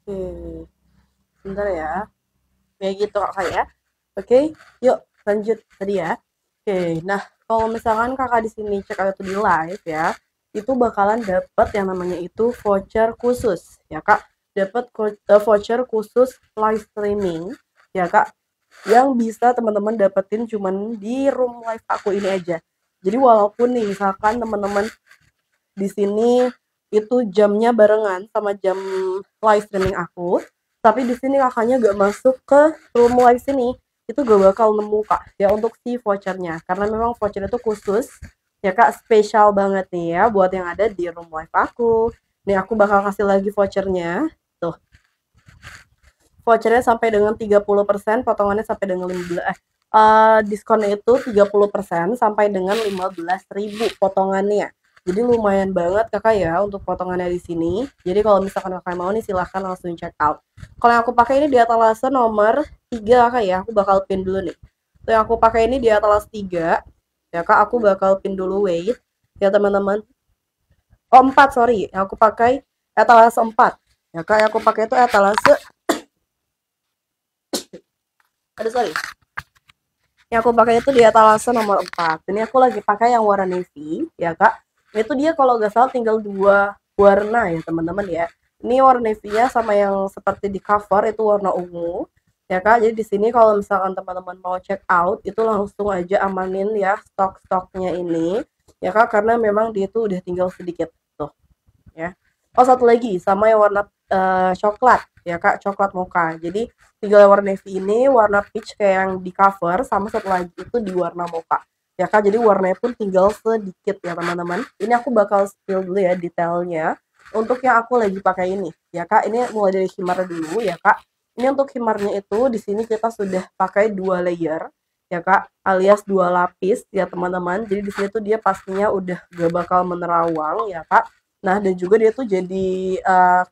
Oke, sebentar ya. Kayak gitu kakak ya. Oke, yuk lanjut tadi ya. Oke, nah kalau misalkan kakak di sini cek out di live ya, itu bakalan dapat yang namanya itu voucher khusus ya kak. Dapat voucher khusus live streaming ya kak, yang bisa teman-teman dapetin cuman di room live aku ini aja. Jadi walaupun nih misalkan teman-teman di sini itu jamnya barengan sama jam live streaming aku, tapi di sini kakaknya gak masuk ke room live sini, itu gak bakal nemu kak ya untuk si vouchernya, karena memang voucher itu khusus ya kak, spesial banget nih ya buat yang ada di room live aku. Nih aku bakal kasih lagi vouchernya tuh, vouchernya sampai dengan 30%, potongannya sampai dengan 15 diskonnya itu 30% sampai dengan 15.000 potongannya. Jadi lumayan banget kakak ya untuk potongannya di sini. Jadi kalau misalkan kakak mau nih silahkan langsung check out. Kalau yang aku pakai ini di Atalase nomor 3 kakak ya, aku bakal pin dulu nih. Tuh yang aku pakai ini di Atalase 3. Ya kak, aku bakal pin dulu wait ya teman-teman. Oh 4 sorry, yang aku pakai Etalase 4. Ya kak, yang aku pakai itu Etalase, aduh sorry, yang aku pakai itu di etalase nomor 4. Ini aku lagi pakai yang warna navy, ya kak. Itu dia kalau nggak salah tinggal dua warna ya teman-teman ya. Ini warna navy-nya sama yang seperti di cover itu warna ungu. Ya kak, jadi di sini kalau misalkan teman-teman mau check out, itu langsung aja amanin ya stok-stoknya ini. Ya kak, karena memang dia itu udah tinggal sedikit tuh ya. Oh satu lagi sama yang warna coklat ya kak, coklat mocha. Jadi tiga warna navy ini, warna peach kayak yang di cover, sama satu lagi itu di warna mocha ya kak. Jadi warnanya pun tinggal sedikit ya teman-teman. Ini aku bakal spill dulu ya detailnya untuk yang aku lagi pakai ini ya kak. Ini mulai dari shimmer dulu ya kak. Ini untuk shimmernya itu di sini kita sudah pakai 2 layer ya kak, alias 2 lapis ya teman-teman. Jadi di sini tuh dia pastinya udah gak bakal menerawang ya kak. Nah, dan juga dia tuh jadi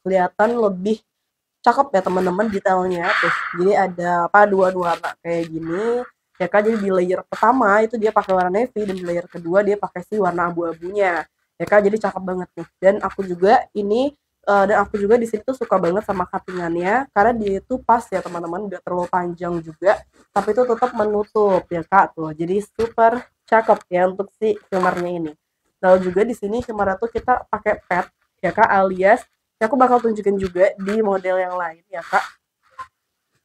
kelihatan lebih cakep ya teman-teman detailnya tuh. Jadi ada paduan warna kayak gini. Ya kan, jadi di layer pertama itu dia pakai warna navy, dan di layer kedua dia pakai si warna abu-abunya. Ya kan, jadi cakep banget nih. Dan aku juga ini dan aku juga di situ tuh suka banget sama cuttingannya karena dia itu pas ya teman-teman, gak terlalu panjang juga, tapi itu tetap menutup ya kak tuh. Jadi super cakep ya untuk si filmernya ini. Lalu juga di sini kemarin tuh kita pakai pet ya kak, alias ya aku bakal tunjukin juga di model yang lain ya kak.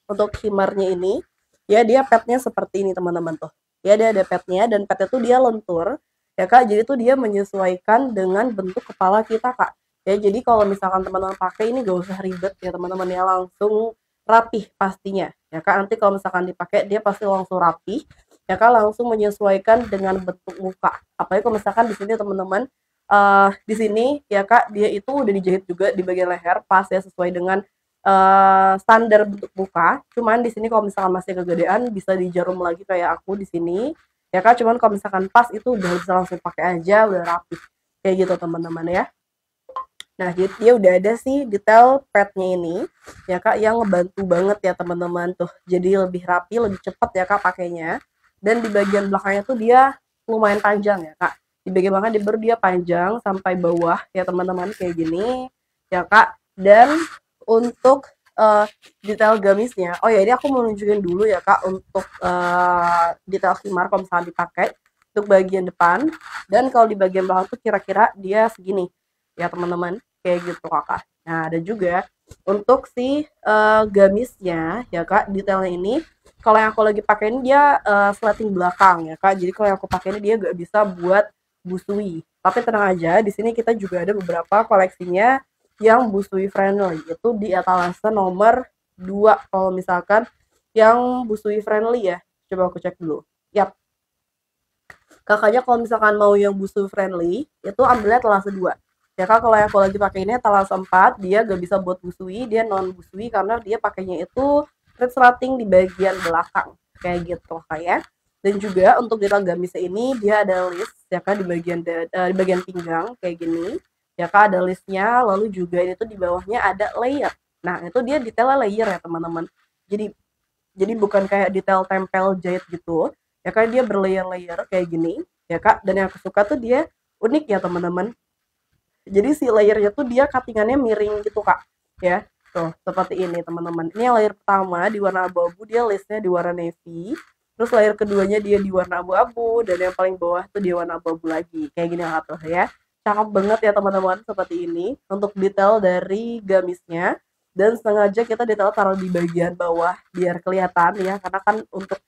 Untuk shimmernya ini ya dia petnya seperti ini teman-teman tuh. Ya dia ada petnya, dan petnya tuh dia lentur ya kak. Jadi tuh dia menyesuaikan dengan bentuk kepala kita kak. Ya jadi kalau misalkan teman-teman pakai ini gak usah ribet ya teman-teman ya, langsung rapih pastinya ya kak. Nanti kalau misalkan dipakai dia pasti langsung rapih ya kak, langsung menyesuaikan dengan bentuk muka. Apalagi kalau misalkan di sini teman-teman di sini ya kak, dia itu udah dijahit juga di bagian leher pas ya, sesuai dengan standar bentuk muka. Cuman di sini kalau misalkan masih kegedean bisa dijarum lagi kayak aku di sini ya kak. Cuman kalau misalkan pas itu udah bisa langsung pakai aja, udah rapi kayak gitu teman-teman ya. Nah, jadi dia udah ada sih detail padnya ini ya kak, yang ngebantu banget ya teman-teman tuh. Jadi lebih rapi, lebih cepat ya kak pakainya. Dan di bagian belakangnya tuh dia lumayan panjang ya kak. Di bagian belakang dia panjang sampai bawah ya teman-teman kayak gini ya kak. Dan untuk detail gamisnya, oh ya ini aku mau nunjukin dulu ya kak untuk detail khimar kalau misalnya dipakai untuk bagian depan. Dan kalau di bagian belakang tuh kira-kira dia segini ya teman-teman, kayak gitu kakak. Nah ada juga untuk si gamisnya ya kak, detailnya ini kalau yang aku lagi pakai ini dia sleting belakang ya kak. Jadi kalau yang aku pakai ini dia gak bisa buat busui, tapi tenang aja, di sini kita juga ada beberapa koleksinya yang busui friendly. Itu di etalase nomor 2 kalau misalkan yang busui friendly ya. Coba aku cek dulu. Yap, kakaknya kalau misalkan mau yang busui friendly itu ambilnya etalase 2 ya kak. Kalau yang aku lagi pakai ini etalase 4, dia gak bisa buat busui, dia non busui karena dia pakainya itu resleting di bagian belakang kayak gitu kak ya. Dan juga untuk detail gamisnya ini dia ada list ya kak di bagian di bagian pinggang kayak gini ya kak, ada listnya. Lalu juga ini tuh di bawahnya ada layer. Nah itu dia detailnya layer ya teman-teman. Jadi bukan kayak detail tempel jahit gitu ya kak, dia berlayer-layer kayak gini ya kak. Dan yang aku suka tuh dia unik ya teman-teman. Jadi si layernya tuh dia cuttingannya miring gitu kak ya. Tuh, seperti ini teman-teman. Ini yang layer pertama di warna abu-abu, dia listnya di warna navy. Terus layer keduanya dia di warna abu-abu, dan yang paling bawah tuh di warna abu-abu lagi. Kayak gini lah tuh ya. Cakep banget ya teman-teman, seperti ini. Untuk detail dari gamisnya. Dan sengaja kita detail taruh di bagian bawah, biar kelihatan ya. Karena kan untuk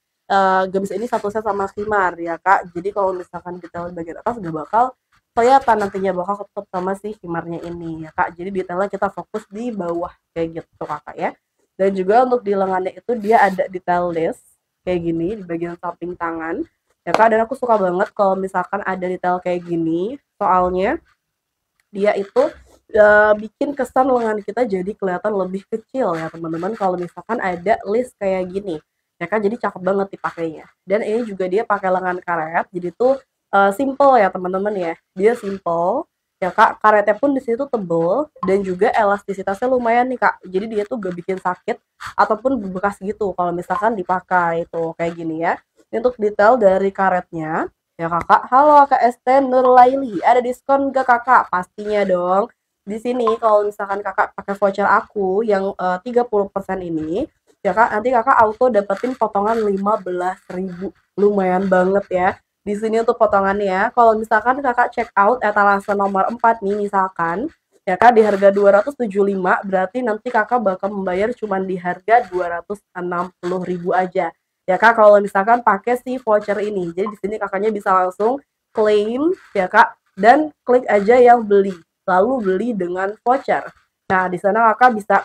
gamis ini satu set sama khimar ya kak. Jadi kalau misalkan detail di bagian atas gak bakal kelihatan nantinya bakal ketutup sama si khimarnya ini ya kak. Jadi detailnya kita fokus di bawah kayak gitu kakak ya. Dan juga untuk di lengannya itu dia ada detail lace kayak gini di bagian samping tangan ya kak. Dan aku suka banget kalau misalkan ada detail kayak gini, soalnya dia itu bikin kesan lengan kita jadi kelihatan lebih kecil ya teman-teman kalau misalkan ada lace kayak gini ya kan. Jadi cakep banget dipakainya. Dan ini juga dia pakai lengan karet, jadi tuh simple ya teman-teman ya. Dia simple ya kak, karetnya pun di situ tebel dan juga elastisitasnya lumayan nih kak. Jadi dia tuh gak bikin sakit ataupun bekas gitu kalau misalkan dipakai tuh kayak gini ya. Ini untuk detail dari karetnya ya kakak. Halo Kak Este Nurlaili, ada diskon gak kakak? Pastinya dong. Di sini kalau misalkan kakak pakai voucher aku yang 30% ini ya kak, nanti kakak auto dapetin potongan 15.000. Lumayan banget ya. Di sini untuk potongannya, kalau misalkan kakak check out etalase nomor 4 nih misalkan, ya kak di harga 275, berarti nanti kakak bakal membayar cuma di harga 260.000 aja. Ya kak, kalau misalkan pakai si voucher ini. Jadi di sini kakaknya bisa langsung claim ya kak, dan klik aja yang beli, lalu beli dengan voucher. Nah, di sana kakak bisa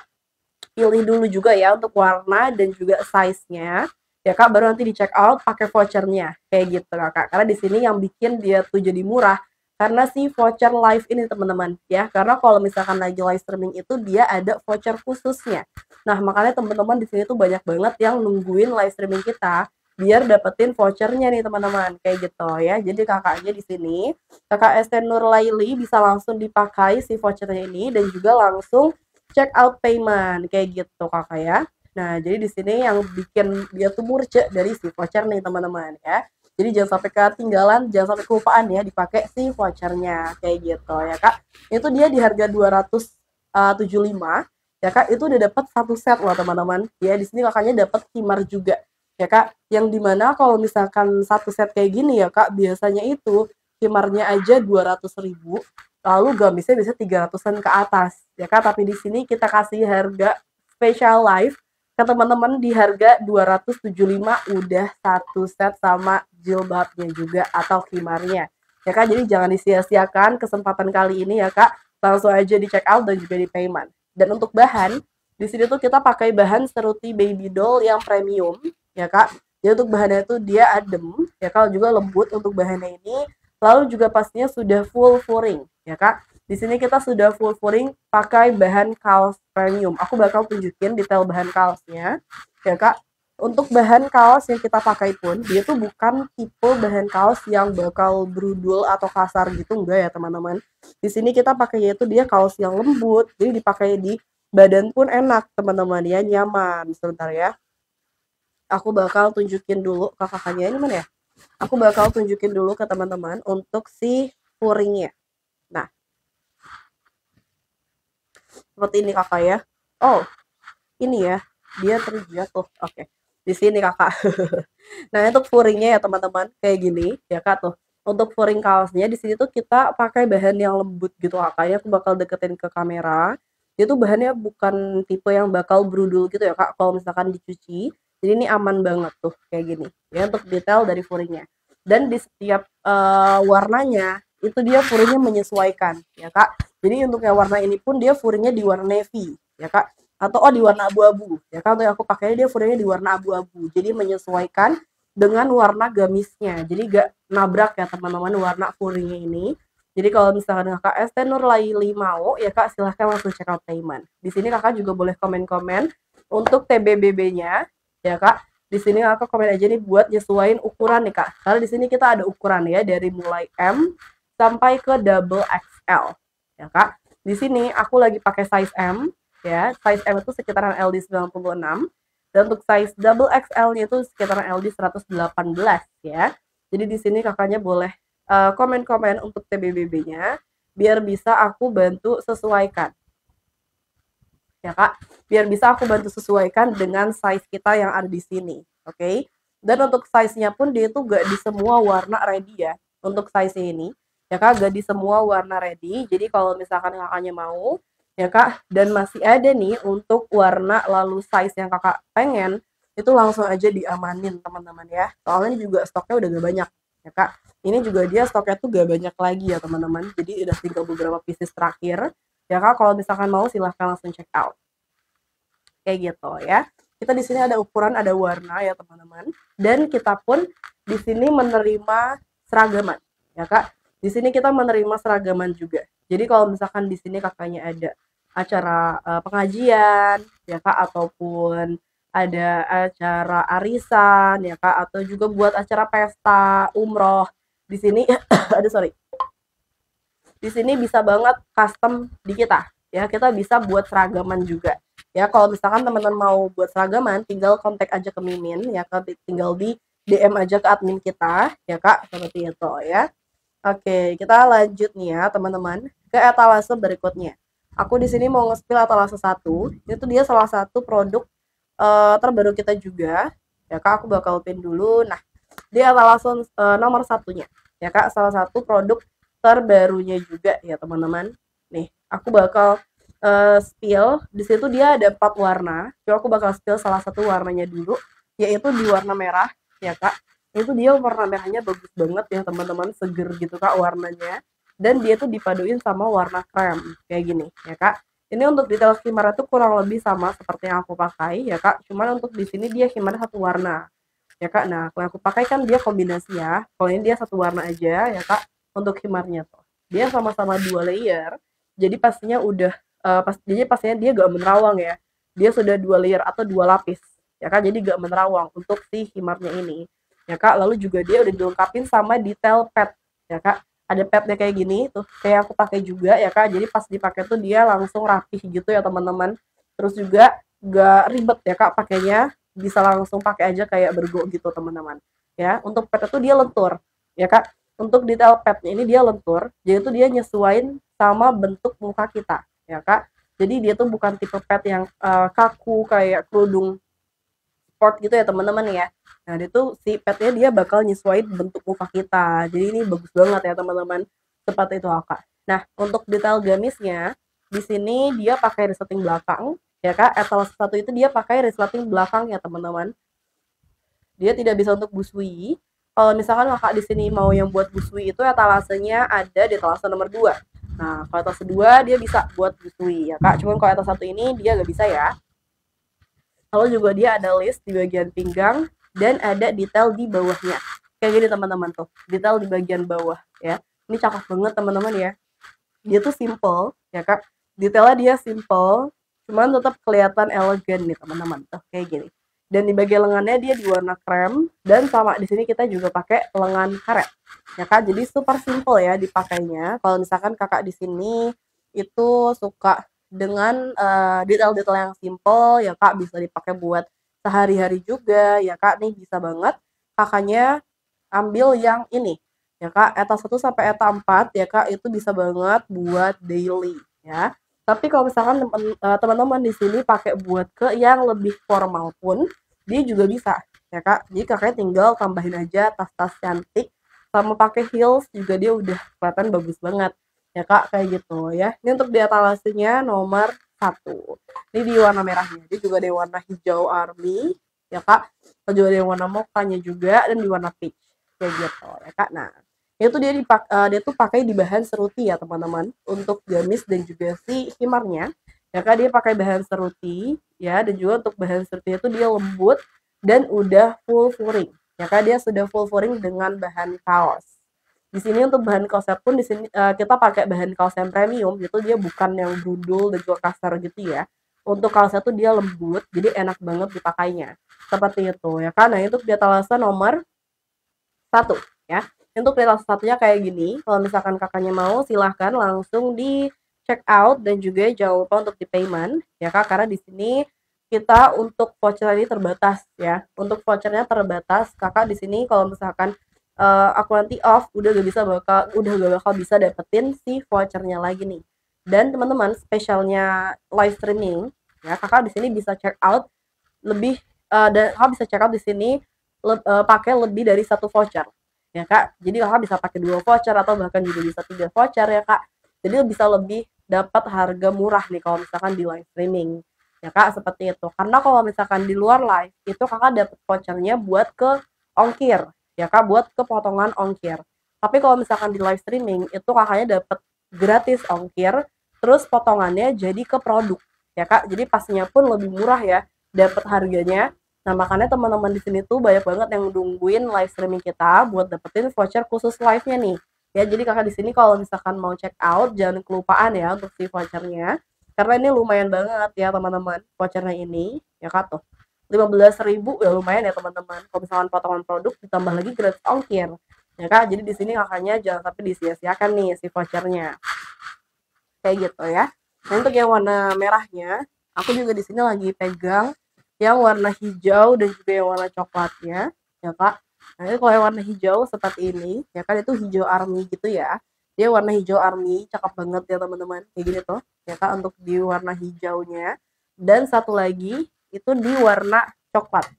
pilih dulu juga ya untuk warna dan juga size-nya ya kak, baru nanti di check out pakai vouchernya kayak gitu kakak. Karena di sini yang bikin dia tuh jadi murah karena si voucher live ini teman-teman ya. Karena kalau misalkan lagi live streaming itu dia ada voucher khususnya. Nah makanya teman-teman di sini tuh banyak banget yang nungguin live streaming kita biar dapetin vouchernya nih teman-teman kayak gitu ya. Jadi kakaknya di sini kakak Este Nurlaili bisa langsung dipakai si vouchernya ini dan juga langsung check out payment kayak gitu kakak ya. Nah, jadi di sini yang bikin dia tuh murce dari si voucher nih teman-teman ya. Jadi jangan sampai ketinggalan, jangan sampai kelupaan ya dipakai si vouchernya kayak gitu ya kak. Itu dia di harga 275 ya kak. Itu udah dapat satu set loh teman-teman. Ya di sini kakaknya dapat khimar juga ya kak. Yang dimana kalau misalkan satu set kayak gini ya kak, biasanya itu khimarnya aja 200.000, lalu gamisnya bisa 300-an ke atas ya kak. Tapi di sini kita kasih harga special live ke teman-teman di harga 275, udah satu set sama jilbabnya juga atau khimarnya ya kak. Jadi jangan disia-siakan kesempatan kali ini ya kak, langsung aja di check out dan juga di payment. Dan untuk bahan di sini tuh kita pakai bahan seruti baby doll yang premium ya kak. Jadi untuk bahannya itu dia adem ya kak, juga lembut untuk bahannya ini. Lalu juga pastinya sudah full furing ya kak. Di sini kita sudah full furing pakai bahan kaos premium. Aku bakal tunjukin detail bahan kaosnya ya kak. Untuk bahan kaos yang kita pakai pun dia tuh bukan tipe bahan kaos yang bakal brudul atau kasar gitu, enggak ya teman-teman. Di sini kita pakai yaitu dia kaos yang lembut, jadi dipakai di badan pun enak teman-teman ya, nyaman. Sebentar ya, aku bakal tunjukin dulu ke kakaknya. Ini mana ya, aku bakal tunjukin dulu ke teman-teman untuk si furingnya. Nah, seperti ini kakak ya. Oh, ini ya, dia terjatuh. Oke, di sini kakak. Nah, untuk furingnya ya teman-teman, kayak gini ya kak tuh. Untuk furing kaosnya di sini tuh kita pakai bahan yang lembut gitu kakak ya. Aku bakal deketin ke kamera. Dia tuh bahannya bukan tipe yang bakal brudul gitu ya kak, kalau misalkan dicuci. Jadi ini aman banget tuh kayak gini ya untuk detail dari furingnya. Dan di setiap warnanya itu dia furingnya menyesuaikan ya kak. Jadi untuk yang warna ini pun dia furingnya di warna navy ya kak, atau di warna abu-abu ya kan. Untuk yang aku pakai dia furingnya di warna abu-abu, jadi menyesuaikan dengan warna gamisnya, jadi gak nabrak ya teman-teman warna furingnya ini. Jadi kalau misalkan kakak Este Nurlaili mau ya kak, silahkan langsung check out payment. Di sini kakak juga boleh komen-komen untuk TBBB-nya ya kak. Di sini kakak komen aja nih buat nyesuaiin ukuran nih kak, karena di sini kita ada ukuran ya dari mulai M sampai ke double XL ya kak. Di sini aku lagi pakai size M ya. Size M itu sekitaran LD 96 dan untuk size double XL-nya itu sekitaran LD 118 ya. Jadi di sini kakaknya boleh komen-komen untuk TBBB-nya biar bisa aku bantu sesuaikan. ya Kak, biar bisa aku bantu sesuaikan dengan size kita yang ada di sini, oke. Dan untuk size-nya pun dia itu gak di semua warna ready ya, untuk size ini, ya Kak, gak di semua warna ready. Jadi kalau misalkan Kakaknya mau, ya Kak, dan masih ada nih untuk warna lalu size yang Kakak pengen, itu langsung aja diamanin teman-teman ya. Soalnya ini juga stoknya udah gak banyak, ya Kak. Ini juga dia stoknya tuh gak banyak lagi ya teman-teman. Jadi udah tinggal beberapa pieces terakhir. Ya Kak, kalau misalkan mau silahkan langsung check out. Kayak gitu ya. Kita di sini ada ukuran, ada warna ya teman-teman. Dan kita pun di sini menerima seragaman, ya Kak. Di sini kita menerima seragaman juga. Jadi kalau misalkan di sini Kakaknya ada acara pengajian, ya Kak, ataupun ada acara arisan, ya Kak, atau juga buat acara pesta, umroh. Di sini aduh sorry. Di sini bisa banget custom di kita. Ya, kita bisa buat seragaman juga. Ya, kalau misalkan teman-teman mau buat seragaman, tinggal kontak aja ke Mimin ya, tinggal di DM aja ke admin kita, ya Kak, seperti itu ya. Oke, kita lanjut nih ya, teman-teman, ke etalase berikutnya. Aku di sini mau nge-spill etalase 1. Itu dia salah satu produk terbaru kita juga. Ya Kak, aku bakal pin dulu. Nah, dia etalase nomor satunya. Ya Kak, salah satu produk terbarunya juga ya teman-teman. Nih, aku bakal spill. Di situ dia ada 4 warna. Coba aku bakal spill salah satu warnanya dulu, yaitu di warna merah, ya Kak. Itu dia warna merahnya bagus banget ya teman-teman, seger gitu Kak warnanya. Dan dia tuh dipaduin sama warna krem kayak gini, ya Kak. Ini untuk detail khimar itu kurang lebih sama seperti yang aku pakai ya Kak. Cuman untuk di sini dia khimar satu warna. Ya Kak, nah kalau aku pakai kan dia kombinasi ya. Kalau ini dia satu warna aja ya Kak untuk khimarnya tuh. Dia sama-sama 2 layer. Jadi pastinya udah jadi pastinya dia gak menerawang ya. Dia sudah 2 layer atau 2 lapis. Ya Kak, jadi gak menerawang untuk si khimarnya ini. Ya Kak, lalu juga dia udah dilengkapin sama detail pad. Ya Kak, ada padnya kayak gini tuh. Kayak aku pakai juga ya Kak. Jadi pas dipakai tuh dia langsung rapih gitu ya teman-teman. Terus juga gak ribet ya Kak pakainya, bisa langsung pakai aja kayak bergo gitu teman-teman ya. Untuk pad itu dia lentur ya Kak, untuk detail padnya ini dia lentur, jadi itu dia nyesuain sama bentuk muka kita ya Kak. Jadi dia tuh bukan tipe pad yang kaku kayak kerudung sport gitu ya teman-teman ya. Nah dia tuh si padnya dia bakal nyesuaiin bentuk muka kita, jadi ini bagus banget ya teman-teman, seperti itu Kak. Nah untuk detail gamisnya di sini dia pakai resleting belakang ya Kak. Etalase 1 itu dia pakai resleting belakang ya teman-teman. Dia tidak bisa untuk busui. Kalau misalkan Kakak di sini mau yang buat busui itu etalasenya ada di etalase nomor 2. Nah, kalau etalase 2 dia bisa buat busui ya Kak. Cuman kalau etalase 1 ini dia gak bisa ya. Lalu juga dia ada list di bagian pinggang dan ada detail di bawahnya. Kayak gini teman-teman tuh, detail di bagian bawah ya. Ini cakep banget teman-teman ya. Dia tuh simple ya Kak. Detailnya dia simple, cuman tetap kelihatan elegan nih teman-teman tuh kayak gini. Dan di bagian lengannya dia di warna krem, dan sama di sini kita juga pakai lengan karet ya Kak. Jadi super simple ya dipakainya. Kalau misalkan Kakak di sini itu suka dengan detail-detail yang simple ya Kak, bisa dipakai buat sehari-hari juga ya Kak. Nih bisa banget Kakaknya ambil yang ini ya Kak, ETA 1 sampai ETA 4 ya Kak, itu bisa banget buat daily ya. Tapi kalau misalkan teman-teman di sini pakai buat ke yang lebih formal pun dia juga bisa ya Kak. Jadi Kakaknya tinggal tambahin aja tas-tas cantik sama pakai heels juga dia udah kelihatan bagus banget ya Kak, kayak gitu ya. Ini untuk di etalasenya nomor 1. Ini di warna merahnya. Dia juga ada warna hijau army ya Kak. Juga ada warna mokanya juga dan di warna peach kayak gitu ya Kak. Nah, itu dia tuh pakai di bahan seruti ya teman-teman untuk gamis dan juga si himarnya ya Kak. Dia pakai bahan seruti ya, dan juga untuk bahan seruti itu dia lembut dan udah full furing ya Kak. Dia sudah full furing dengan bahan kaos. Di sini untuk bahan kaosnya pun di sini kita pakai bahan kaos yang premium, itu dia bukan yang brundul dan juga kasar gitu ya. Untuk kaosnya tuh dia lembut, jadi enak banget dipakainya seperti itu ya Kak. Nah itu dia etalase nomor 1 ya. Untuk etalase satunya kayak gini. Kalau misalkan Kakaknya mau silahkan langsung di check out dan juga jangan lupa untuk di payment ya Kak, karena di sini kita untuk voucher ini terbatas ya. Untuk vouchernya terbatas. Kakak di sini kalau misalkan aku nanti off udah gak bakal bisa dapetin si vouchernya lagi nih. Dan teman-teman, spesialnya live streaming Ya, kakak di sini bisa check out lebih dan kakak bisa check out di sini pakai lebih dari satu voucher ya kak. Jadi kakak bisa pakai 2 voucher atau bahkan juga bisa 3 voucher ya kak. Jadi bisa lebih dapat harga murah nih kalau misalkan di live streaming ya kak, seperti itu. Karena kalau misalkan di luar live itu kakak dapat vouchernya buat ke ongkir ya kak, buat ke potongan ongkir. Tapi kalau misalkan di live streaming itu kakaknya dapat gratis ongkir, terus potongannya jadi ke produk ya kak. Jadi pastinya pun lebih murah ya dapat harganya. Nah, makanya teman-teman di sini tuh banyak banget yang nungguin live streaming kita buat dapetin voucher khusus live-nya nih. Ya, jadi kakak di sini kalau misalkan mau check out jangan kelupaan ya untuk si vouchernya. Karena ini lumayan banget ya teman-teman vouchernya ini. Ya kak tuh. 15.000 ya lumayan ya teman-teman. Kalau misalkan potongan produk ditambah lagi gratis ongkir. Ya kak, jadi di sini kakaknya jangan sampai disia-siakan nih si vouchernya. Kayak gitu ya. Nah, untuk yang warna merahnya, aku juga di sini lagi pegang yang warna hijau dan juga yang warna coklatnya, ya kak. Nah, ini kalau yang warna hijau seperti ini, ya kan itu hijau army gitu ya. Dia warna hijau army, cakep banget ya teman-teman. Kayak gini tuh, ya kak, untuk di warna hijaunya. Dan satu lagi itu di warna coklat.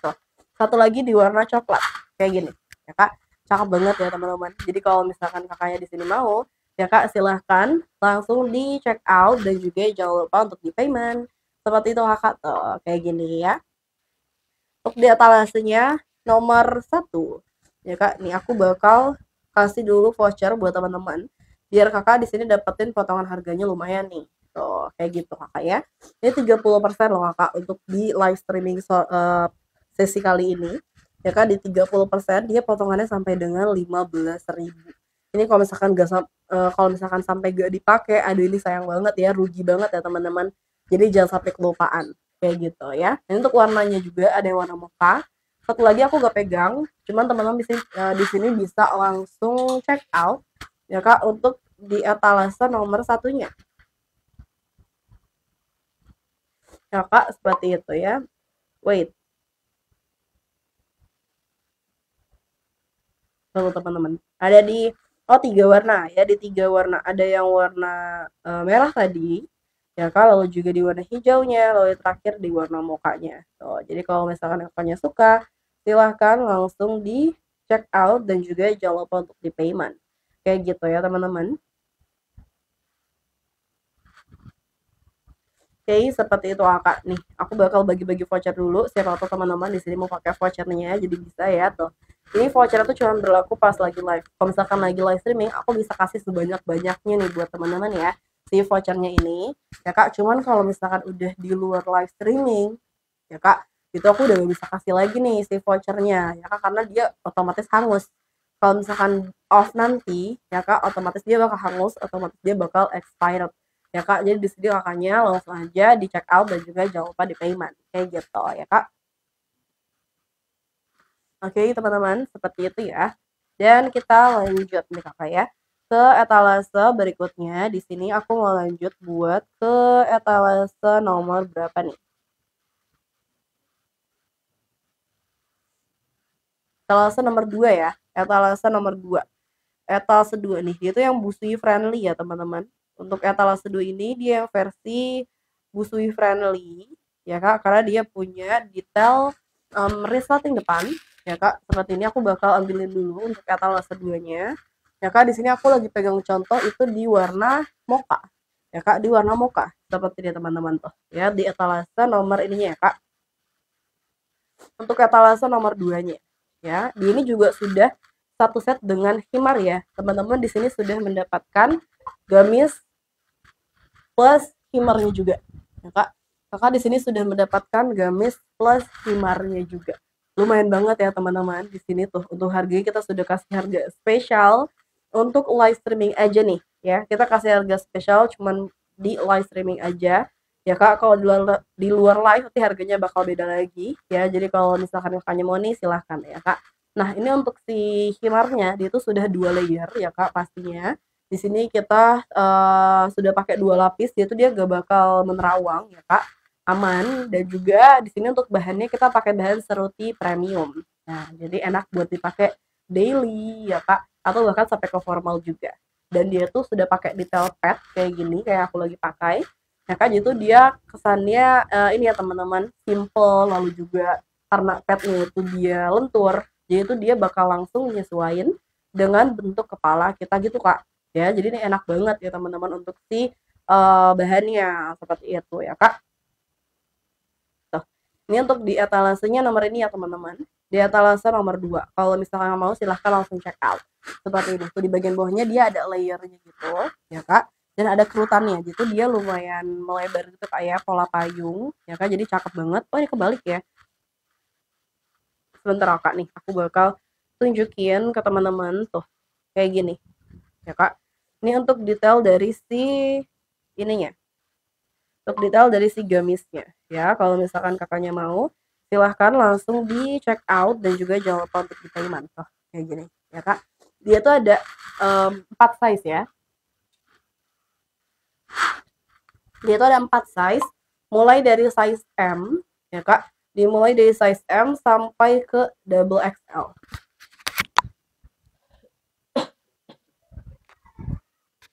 Tuh, satu lagi di warna coklat, kayak gini, ya kak. Cakep banget ya teman-teman. Jadi kalau misalkan kakaknya di sini mau, ya kak silahkan langsung di check out dan juga jangan lupa untuk di payment. Seperti itu kakak tuh, kayak gini ya. Untuk di etalasenya nomor 1 ya kak, nih aku bakal kasih dulu voucher buat teman-teman biar kakak di sini dapetin potongan harganya lumayan nih. Tuh, kayak gitu kakak ya. Ini 30% loh kakak untuk di live streaming sesi kali ini. Ya kak, di 30% dia potongannya sampai dengan 15.000. Ini kalau misalkan kalau misalkan sampai gak dipakai, aduh ini sayang banget ya, rugi banget ya teman-teman. Jadi jangan sampai kelupaan kayak gitu ya. Dan untuk warnanya juga ada yang warna mocha. Satu lagi aku gak pegang, cuman teman-teman di sini bisa langsung check out ya kak untuk di etalase nomor 1-nya. Ya kak, seperti itu ya. Wait, tunggu teman-teman. Ada di 3 warna ya, di 3 warna. Ada yang warna merah tadi, ya kak, lalu juga di warna hijaunya, lalu terakhir di warna mokanya. Tuh, jadi kalau misalkan kakaknya suka, silahkan langsung di check out dan juga jangan lupa untuk di payment. Kayak gitu ya teman-teman. Oke, seperti itu kakak. Nih, aku bakal bagi-bagi voucher dulu. Siapa tahu teman-teman di sini mau pakai vouchernya, jadi bisa ya tuh. Ini voucher tuh cuma berlaku pas lagi live. Kalau misalkan lagi live streaming, aku bisa kasih sebanyak-banyaknya nih buat teman-teman ya. Si vouchernya ini, ya kak. Cuman kalau misalkan udah di luar live streaming, ya kak, itu aku udah gak bisa kasih lagi nih si vouchernya, ya kak, karena dia otomatis hangus. Kalau misalkan off nanti, ya kak, otomatis dia bakal hangus, otomatis dia bakal expired ya kak. Jadi di sini kakaknya langsung aja di check out dan juga jangan lupa di payment kayak gitu ya kak. Oke teman-teman, seperti itu ya. Dan kita lanjut nih kakak ya ke etalase berikutnya. Di sini aku mau lanjut buat ke etalase nomor berapa nih? Etalase nomor 2 ya. Etalase nomor 2. Etalase 2 nih, dia tuh yang busui friendly ya teman-teman. Untuk etalase 2 ini dia yang versi busui friendly ya kak, karena dia punya detail resleting depan ya kak. Seperti ini aku bakal ambilin dulu untuk etalase 2-nya. Ya kak, di sini aku lagi pegang contoh itu di warna mocha. Ya kak, di warna mocha. Seperti ini teman-teman tuh. Ya, di etalase nomor ininya ya kak. Untuk etalase nomor 2-nya. Ya, di ini juga sudah satu set dengan himar ya. Teman-teman di sini sudah mendapatkan gamis plus himarnya juga. Ya, kak. Kakak di sini sudah mendapatkan gamis plus himarnya juga. Lumayan banget ya teman-teman di sini tuh. Untuk harganya kita sudah kasih harga spesial untuk live streaming aja nih ya. Kita kasih harga spesial cuman di live streaming aja. Ya kak, kalau di luar live nanti harganya bakal beda lagi ya. Jadi kalau misalkan kakaknya mau nih silahkan ya kak. Nah ini untuk si himarnya dia tuh sudah 2 layer ya kak pastinya. Di sini kita sudah pakai 2 lapis, dia tuh dia gak bakal menerawang ya kak, aman. Dan juga di sini untuk bahannya kita pakai bahan seruti premium. Nah jadi enak buat dipakai daily ya kak, atau bahkan sampai ke formal juga. Dan dia tuh sudah pakai detail pad kayak gini, kayak aku lagi pakai. ya Kak. Jadi dia kesannya ini ya teman-teman, simple, lalu juga karena petnya itu dia lentur, jadi itu dia bakal langsung nyesuaiin dengan bentuk kepala kita gitu Kak. Ya, jadi ini enak banget ya teman-teman untuk si bahannya seperti itu ya Kak. Tuh. Ini untuk di etalasenya nomor ini ya teman-teman. Di etalase nomor 2. Kalau misalkan mau silahkan langsung check out. Seperti ini. Tuh di bagian bawahnya dia ada layernya gitu ya Kak. Dan ada kerutannya gitu, dia lumayan melebar gitu kayak pola payung ya Kak. Jadi cakep banget. Oh ini kebalik ya. Sebentar Kak nih, aku bakal tunjukin ke teman-teman tuh. Kayak gini. Ya Kak. Ini untuk detail dari si ininya. Untuk detail dari si gamisnya ya. Kalau misalkan kakaknya mau silahkan langsung di check out dan juga jangan lupa untuk di payment tuh kayak gini ya Kak. Dia tuh ada 4 size ya. Dia tuh ada 4 size mulai dari size M ya Kak. Dimulai dari size M sampai ke double XL.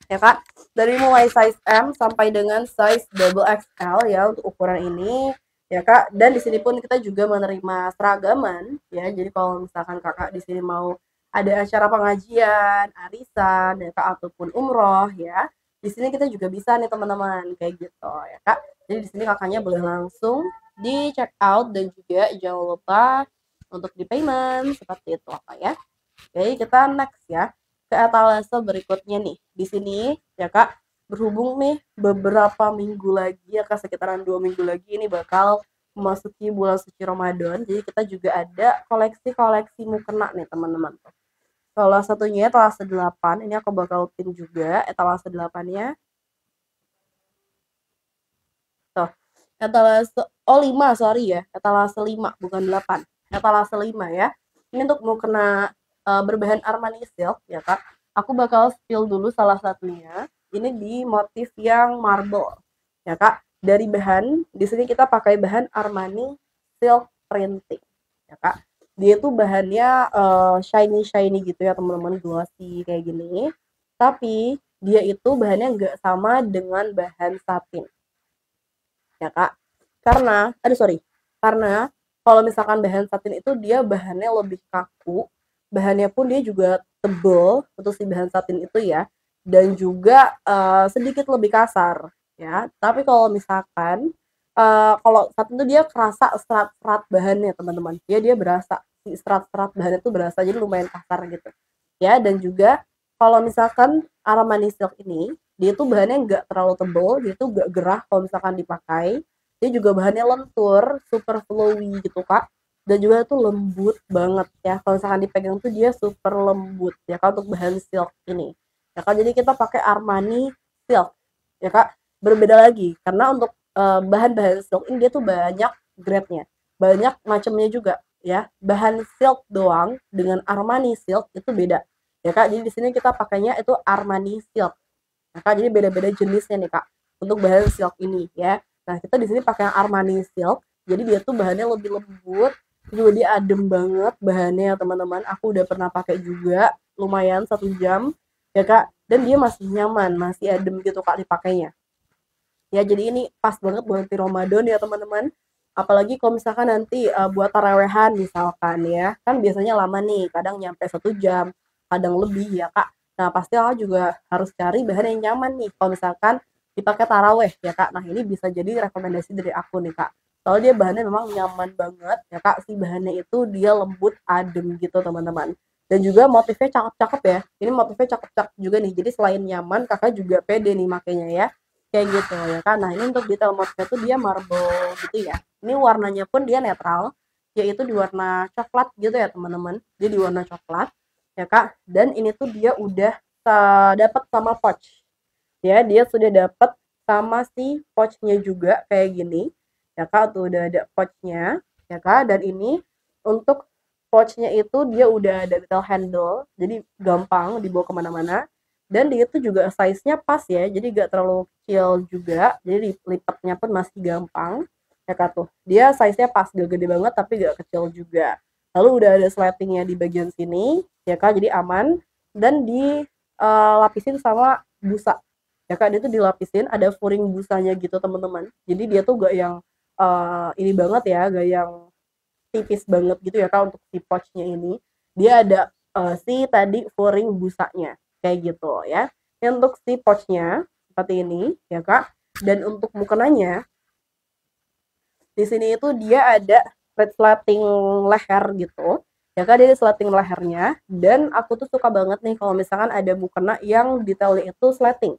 Ya Kak, dari mulai size M sampai dengan size double XL ya untuk ukuran ini ya Kak. Dan di sini pun kita juga menerima seragaman ya. Jadi kalau misalkan Kakak di sini mau ada acara pengajian, arisan ya Kak ataupun umroh ya. Di sini kita juga bisa nih teman-teman kayak gitu ya Kak. Jadi di sini kakaknya boleh langsung di check out dan juga jangan lupa untuk di payment seperti itu Kak ya. Oke, kita next ya ke etalase berikutnya nih. Di sini ya Kak, berhubung nih beberapa minggu lagi ya Kak, sekitaran 2 minggu lagi ini bakal memasuki bulan suci Ramadan. Jadi kita juga ada koleksi-koleksi mukena nih teman-teman. Salah satunya etalase 8. Ini aku bakal pin juga etalase 8-nya. Tuh. Etalase 5, sorry ya. Etalase 5 bukan 8. Etalase 5 ya. Ini untuk mukena berbahan Armani silk ya Kak. Aku bakal spill dulu salah satunya. Ini di motif yang marble ya Kak. Dari bahan di sini kita pakai bahan Armani silk printing ya Kak. Dia tuh bahannya shiny gitu ya teman-teman, glossy kayak gini. Tapi dia itu bahannya nggak sama dengan bahan satin ya Kak. Karena kalau misalkan bahan satin itu dia bahannya lebih kaku, bahannya pun dia juga tebel untuk si bahan satin itu ya, dan juga sedikit lebih kasar ya. Tapi kalau misalkan kalau satin itu dia kerasa serat-serat bahannya teman-teman, dia berasa si serat-serat bahannya itu berasa, jadi lumayan kasar gitu ya. Dan juga kalau misalkan Armani Silk ini dia tuh bahannya nggak terlalu tebel, dia tuh nggak gerah kalau misalkan dipakai, dia juga bahannya lentur, super flowy gitu Kak, dan juga tuh lembut banget ya, kalau misalkan dipegang tuh dia super lembut ya Kak untuk bahan silk ini ya Kak. Jadi kita pakai Armani Silk ya Kak. Berbeda lagi karena untuk bahan-bahan silk ini dia tuh banyak grade-nya, banyak macamnya juga ya. Bahan silk doang dengan Armani Silk itu beda ya Kak. Jadi di sini kita pakainya itu Armani Silk ya Kak. Jadi beda-beda jenisnya nih Kak untuk bahan silk ini ya. Nah kita di sini pakai yang Armani Silk, jadi dia tuh bahannya lebih lembut, juga dia adem banget bahannya teman-teman. Aku udah pernah pakai juga lumayan 1 jam ya Kak, dan dia masih nyaman, masih adem gitu Kak dipakainya ya. Jadi ini pas banget buat di Ramadan ya teman-teman. Apalagi kalau misalkan nanti buat taraweh misalkan ya, kan biasanya lama nih, kadang nyampe 1 jam, kadang lebih ya Kak. Nah pasti Kakak juga harus cari bahan yang nyaman nih kalau misalkan dipakai taraweh ya Kak. Nah ini bisa jadi rekomendasi dari aku nih Kak. Soalnya dia bahannya memang nyaman banget ya Kak. Si bahannya itu dia lembut, adem gitu teman-teman. Dan juga motifnya cakep-cakep ya. Ini motifnya cakep-cakep juga nih. Jadi selain nyaman, kakak juga pede nih makanya ya. Kayak gitu ya Kak. Nah ini untuk detail motifnya tuh dia marble gitu ya. Ini warnanya pun dia netral, yaitu di warna coklat gitu ya teman-teman. Dia di warna coklat ya Kak. Dan ini tuh dia udah dapat sama pouch ya. Dia sudah dapat sama si pouchnya juga kayak gini ya Kak. Tuh udah ada pouchnya ya Kak. Dan ini untuk pouchnya itu dia udah ada detail handle, jadi gampang dibawa kemana-mana. Dan dia itu juga size-nya pas ya, jadi gak terlalu kecil juga, jadi lipatnya pun masih gampang ya Kak. Tuh dia size-nya pas, gak gede banget tapi gak kecil juga. Lalu udah ada slatingnya di bagian sini ya Kak, jadi aman. Dan dilapisin sama busa ya Kak, dia tuh dilapisin ada furing busanya gitu teman-teman. Jadi dia tuh gak yang ini banget ya, gak yang tipis banget gitu ya Kak untuk si pouchnya ini. Dia ada si tadi furing busanya kayak gitu ya. Ini untuk si pouchnya seperti ini ya Kak. Dan untuk mukenanya di sini itu dia ada resleting leher gitu. Ya kan dia resleting lehernya dan aku tuh suka banget nih kalau misalkan ada mukena yang detailnya itu sleting.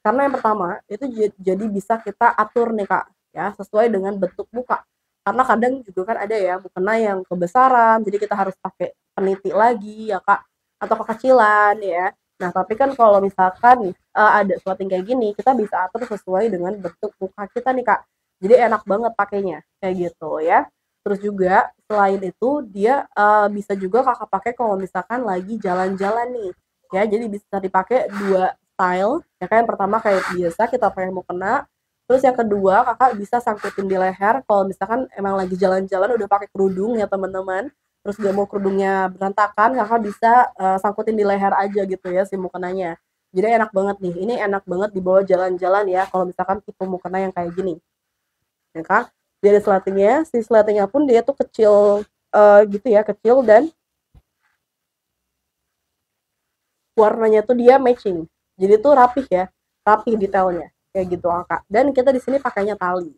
Karena yang pertama itu jadi bisa kita atur nih Kak ya sesuai dengan bentuk muka. Karena kadang juga kan ada ya mukena yang kebesaran jadi kita harus pakai peniti lagi ya Kak atau kekecilan ya. Nah, tapi kan kalau misalkan ada sleting kayak gini, kita bisa atur sesuai dengan bentuk muka kita nih Kak. Jadi enak banget pakainya kayak gitu ya. Terus juga selain itu dia bisa juga kakak pakai kalau misalkan lagi jalan-jalan nih ya. Jadi bisa dipakai dua style ya kan. Yang pertama kayak biasa kita pakai mukena. Terus yang kedua kakak bisa sangkutin di leher kalau misalkan emang lagi jalan-jalan udah pakai kerudung ya teman-teman. Terus gak mau kerudungnya berantakan kakak bisa sangkutin di leher aja gitu ya si mukenanya. Jadi enak banget nih. Ini enak banget dibawa jalan-jalan ya kalau misalkan tipe mukena yang kayak gini ya kan. Dari sletingnya si sletingnya pun dia tuh kecil gitu ya kecil dan warnanya tuh dia matching jadi tuh rapih ya rapih detailnya kayak gitu Kak. Dan kita di sini pakainya tali.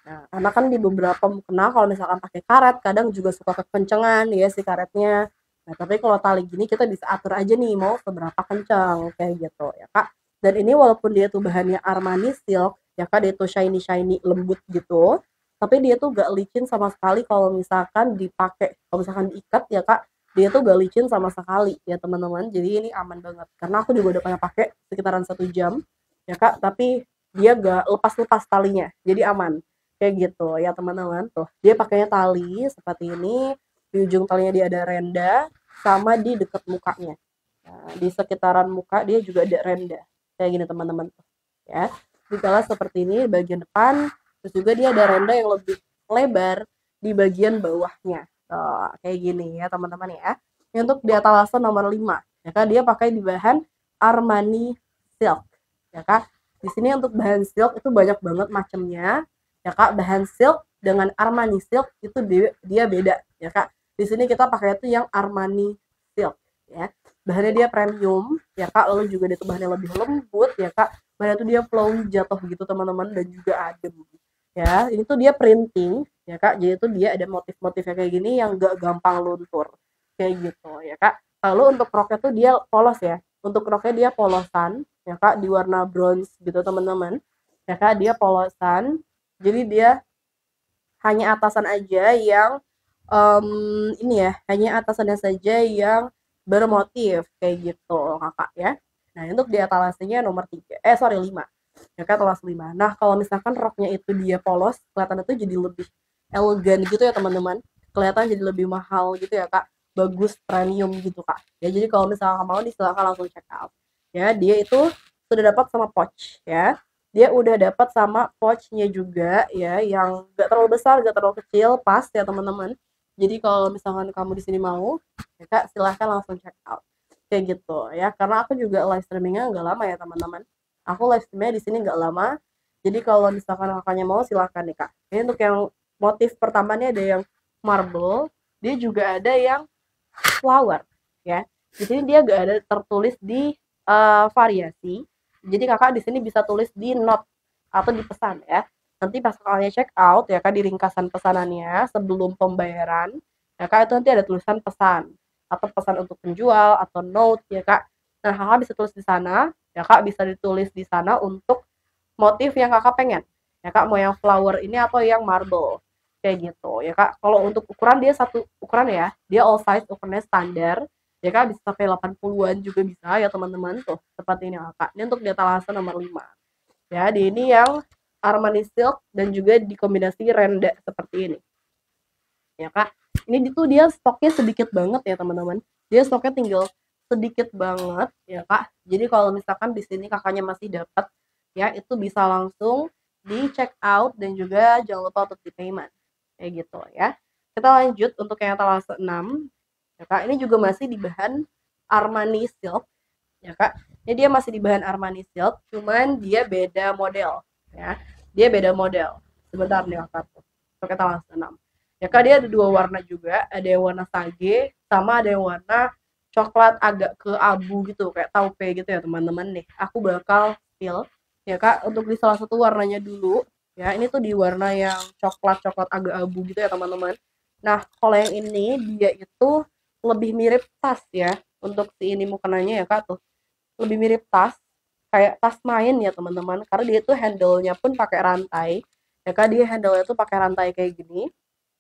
Nah, karena kan di beberapa mukena kalau misalkan pakai karet kadang juga suka kekencengan ya si karetnya. Nah, tapi kalau tali gini kita bisa atur aja nih mau seberapa kencang kayak gitu ya Kak. Dan ini walaupun dia tuh bahannya Armani silk ya Kak, dia tuh shiny shiny lembut gitu. Tapi dia tuh gak licin sama sekali kalau misalkan dipakai, kalau misalkan diikat ya Kak, dia tuh gak licin sama sekali ya teman-teman. Jadi ini aman banget. Karena aku juga udah pernah pakai sekitaran 1 jam ya Kak, tapi dia gak lepas-lepas talinya. Jadi aman kayak gitu ya teman-teman. Tuh dia pakainya tali seperti ini, di ujung talinya dia ada renda sama di dekat mukanya. Nah, di sekitaran muka dia juga ada renda kayak gini teman-teman ya. Dikala seperti ini bagian depan, terus juga dia ada renda yang lebih lebar di bagian bawahnya. Tuh, kayak gini ya teman-teman ya. Ini untuk di etalase nomor 5 ya kan, dia pakai di bahan Armani silk ya Kak. Di sini untuk bahan silk itu banyak banget macamnya ya Kak. Bahan silk dengan Armani silk itu dia beda ya Kak. Di sini kita pakai itu yang Armani silk ya. Bahannya dia premium ya Kak, lalu juga dia tuh bahannya lebih lembut ya Kak. Bahannya tuh dia flowy jatuh gitu teman-teman dan juga adem ya. Ini tuh dia printing ya Kak, jadi tuh dia ada motif-motifnya kayak gini yang gak gampang luntur kayak gitu ya Kak. Lalu untuk roknya tuh dia polos ya. Untuk roknya dia polosan ya Kak, di warna bronze gitu teman-teman ya Kak. Dia polosan jadi dia hanya atasan aja yang ini ya, hanya atasannya saja yang bermotif kayak gitu Kakak ya. Nah, untuk di etalasenya nomor 3 sorry 5 ya Kak, etalase 5. Nah, kalau misalkan roknya itu dia polos kelihatan itu jadi lebih elegan gitu ya teman-teman, kelihatan jadi lebih mahal gitu ya Kak, bagus premium gitu Kak ya. Jadi kalau misalkan mau silakan langsung check out ya. Dia itu sudah dapat sama pouch ya. Dia udah dapat sama pouchnya juga ya, yang gak terlalu besar gak terlalu kecil, pas ya teman-teman. Jadi kalau misalkan kamu di sini mau ya Kak, silahkan langsung check out kayak gitu ya. Karena aku juga live streamingnya nggak lama ya teman-teman, aku live streamingnya di sini nggak lama. Jadi kalau misalkan kakaknya mau silahkan nih Kak. Ini untuk yang motif pertamanya ada yang marble, dia juga ada yang flower ya. Di sini dia gak ada tertulis di variasi. Jadi kakak di sini bisa tulis di note atau di pesan ya. Nanti pas kakaknya check out ya Kak, di ringkasan pesanannya sebelum pembayaran ya Kak, itu nanti ada tulisan pesan atau pesan untuk penjual atau note ya Kak. Nah, kakak bisa tulis di sana ya Kak, bisa ditulis di sana untuk motif yang kakak pengen ya Kak, mau yang flower ini atau yang marble kayak gitu ya Kak. Kalau untuk ukuran dia satu ukuran ya, dia all size, ukurannya standar ya Kak, bisa sampai 80-an juga bisa ya teman-teman. Tuh seperti ini Kak. Ini untuk di etalase nomor 5 ya. Di ini yang Armani silk dan juga dikombinasi renda seperti ini ya Kak. Ini tuh dia stoknya sedikit banget ya teman-teman, dia stoknya tinggal sedikit banget ya Kak. Jadi kalau misalkan di sini kakaknya masih dapat ya, itu bisa langsung di check out dan juga jangan lupa untuk di payment kayak gitu ya. Kita lanjut untuk yang etalase 6 ya Kak. Ini juga masih di bahan Armani silk ya Kak. Ini dia masih di bahan Armani Silk, cuman dia beda model ya. Dia beda model. Sebentar nih kakak tuh. Pakai talas 6. Ya kak, dia ada dua warna juga, ada yang warna sage sama ada yang warna coklat agak ke abu gitu, kayak taupe gitu ya teman-teman nih. Aku bakal spill ya kak untuk di salah satu warnanya dulu. Ya, ini tuh di warna yang coklat-coklat agak abu gitu ya teman-teman. Nah, kalau yang ini dia itu lebih mirip tas ya. Untuk si ini mukenanya ya kak tuh lebih mirip tas, kayak tas main ya teman-teman, karena dia tuh handle-nya pun pakai rantai ya kak. Dia handle-nya tuh pakai rantai kayak gini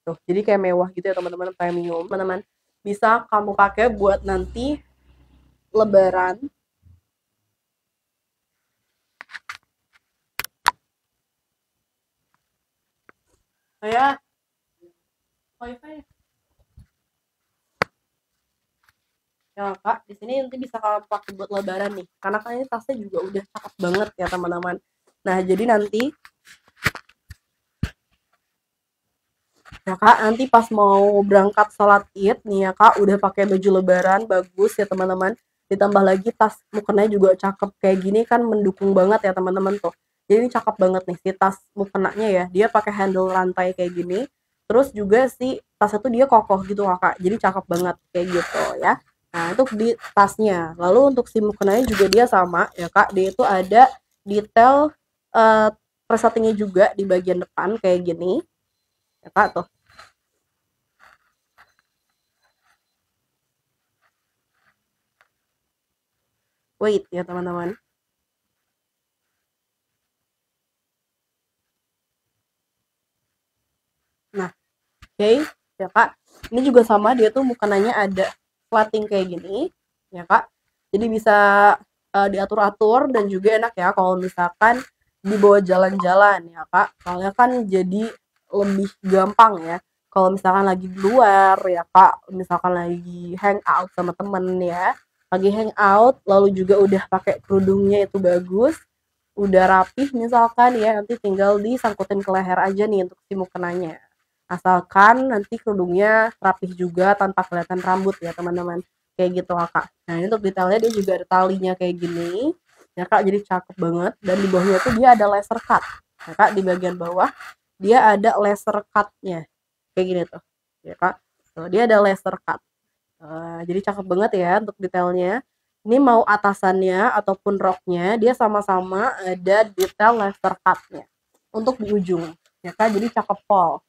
tuh, jadi kayak mewah gitu ya teman-teman, premium teman-teman. Bisa kamu pakai buat nanti lebaran. Kayak wifi ya kak, di sini nanti bisa kamu pakai buat lebaran nih, karena kan ini tasnya juga udah cakep banget ya teman-teman. Nah jadi nanti ya kak, nanti pas mau berangkat sholat id nih ya kak, udah pakai baju lebaran bagus ya teman-teman, ditambah lagi tas mukena juga cakep kayak gini kan, mendukung banget ya teman-teman tuh. Jadi ini cakep banget nih si tas mukenanya ya, dia pakai handle rantai kayak gini, terus juga si tasnya tuh dia kokoh gitu kakak, jadi cakep banget kayak gitu ya. Nah itu di tasnya. Lalu untuk si mukenanya juga dia sama ya kak, dia itu ada detail uh, resletingnya juga di bagian depan kayak gini ya kak tuh. Wait ya teman-teman. Nah, oke, okay, ya Kak. Ini juga sama, dia tuh mukenanya ada plating kayak gini, ya Kak. Jadi bisa diatur-atur dan juga enak ya kalau misalkan dibawa jalan-jalan ya Kak. Soalnya kan jadi lebih gampang ya. Kalau misalkan lagi di luar ya Kak, misalkan lagi hangout sama temen ya, lagi hangout lalu juga udah pakai kerudungnya itu bagus, udah rapih misalkan ya, nanti tinggal disangkutin ke leher aja nih untuk si mukenanya. Asalkan nanti kerudungnya rapih juga tanpa kelihatan rambut ya teman-teman. Kayak gitu kakak. Nah ini untuk detailnya dia juga ada talinya kayak gini. Ya kak, jadi cakep banget. Dan di bawahnya tuh dia ada laser cut. Ya kak, di bagian bawah dia ada laser cutnya. Kayak gini tuh. Ya kak. Tuh, dia ada laser cut. Jadi cakep banget ya untuk detailnya. Ini mau atasannya ataupun roknya, dia sama-sama ada detail laser cutnya untuk di ujung. Ya kak, jadi cakep pol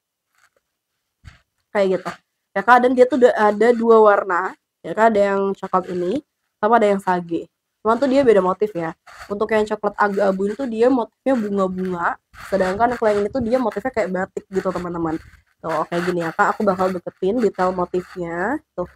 kayak gitu ya kak. Dan dia tuh ada dua warna ya kak, ada yang coklat ini sama ada yang sage, cuman tuh dia beda motif ya. Untuk yang coklat agak abu itu dia motifnya bunga-bunga, sedangkan kalau yang ini tuh dia motifnya kayak batik gitu teman-teman. Tuh kayak gini ya kak, aku bakal deketin detail motifnya tuh,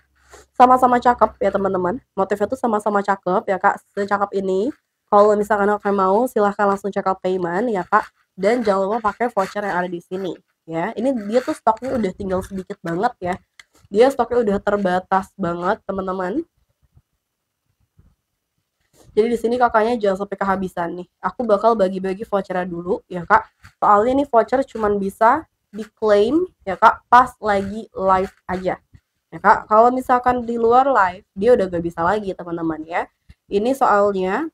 sama-sama cakep ya teman-teman, motifnya tuh sama-sama cakep ya kak, secakep ini. Kalau misalkan kalian mau silahkan langsung check out payment ya kak, dan jangan lupa pakai voucher yang ada di sini ya. Ini dia tuh stoknya udah tinggal sedikit banget ya, dia stoknya udah terbatas banget teman-teman. Jadi di sini kakaknya jangan sampai kehabisan nih. Aku bakal bagi-bagi vouchernya dulu ya kak. Soalnya ini voucher cuman bisa diklaim ya kak pas lagi live aja. Ya kak, kalau misalkan di luar live dia udah gak bisa lagi teman-teman ya. Ini soalnya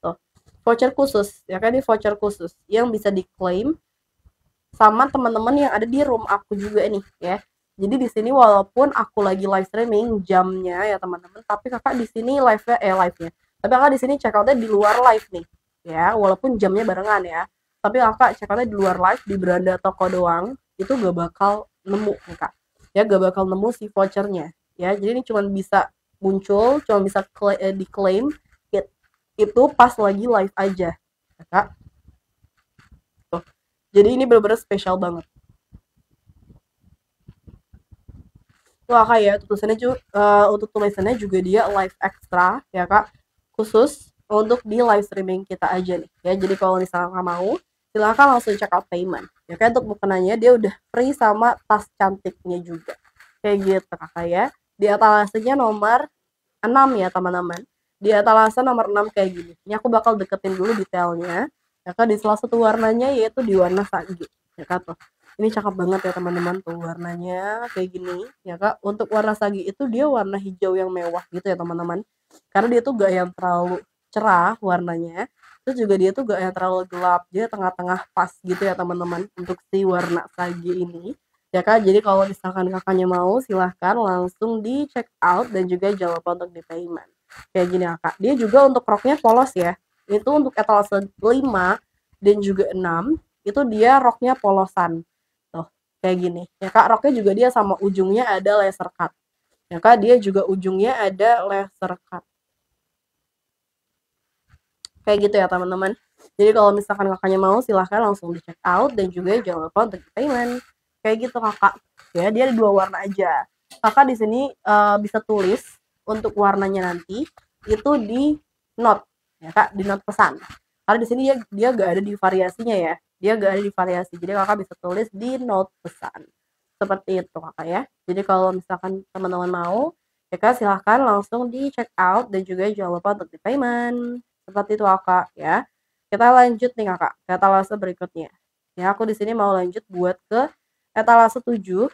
tuh voucher khusus ya kan, ini voucher khusus yang bisa diklaim sama teman-teman yang ada di room aku juga nih ya. Jadi di sini walaupun aku lagi live streaming jamnya ya teman-teman, tapi kakak di sini live-nya. Tapi kakak di sini check outnya di luar live nih ya, walaupun jamnya barengan ya. Tapi kakak check outnya di luar live di beranda toko doang, itu gak bakal nemu nih kak. Ya gak bakal nemu si vouchernya ya. Jadi ini cuma bisa muncul, cuma bisa diklaim itu pas lagi live aja ya, kak. Tuh. Jadi ini benar-benar spesial banget. Wah kak ya, untuk tulisannya juga dia live extra ya kak, khusus untuk di live streaming kita aja nih ya. Jadi kalau misalnya nggak mau, silahkan langsung check out payment ya kan. Untuk mukenanya dia udah free sama tas cantiknya juga kayak gitu kakak ya. Di etalasenya nomor 6 ya teman-teman, di etalase nomor 6 kayak gini. Ini aku bakal deketin dulu detailnya ya kak, di salah satu warnanya yaitu di warna sage ya kak tuh. Ini cakep banget ya teman-teman tuh warnanya kayak gini ya kak. Untuk warna sage itu dia warna hijau yang mewah gitu ya teman-teman, karena dia tuh gak yang terlalu cerah warnanya, terus juga dia tuh gak yang terlalu gelap, dia tengah-tengah pas gitu ya teman-teman untuk si warna sage ini. Ya Kak, jadi kalau misalkan Kakaknya mau silahkan langsung di check out dan juga jangan lupa untuk di payment. Kayak gini ya Kak. Dia juga untuk roknya polos ya. Itu untuk etalase 5 dan juga 6 itu dia roknya polosan. Tuh, kayak gini. Ya Kak, roknya juga dia sama ujungnya ada laser cut. Ya Kak, dia juga ujungnya ada laser cut. Kayak gitu ya teman-teman. Jadi kalau misalkan Kakaknya mau silahkan langsung di check out dan juga jangan lupa untuk di payment. Kayak gitu Kakak. Ya, dia ada 2 warna aja. Kakak di sini bisa tulis untuk warnanya nanti itu di note ya Kak, di note pesan. Karena di sini dia gak ada di variasinya ya. Dia gak ada di variasi. Jadi Kakak bisa tulis di note pesan. Seperti itu Kakak ya. Jadi kalau misalkan teman-teman mau, ya Kak silahkan langsung di check out dan juga jangan lupa untuk di payment. Seperti itu Kakak ya. Kita lanjut nih Kakak ke etalase berikutnya. Ya, aku di sini mau lanjut buat ke etalase 7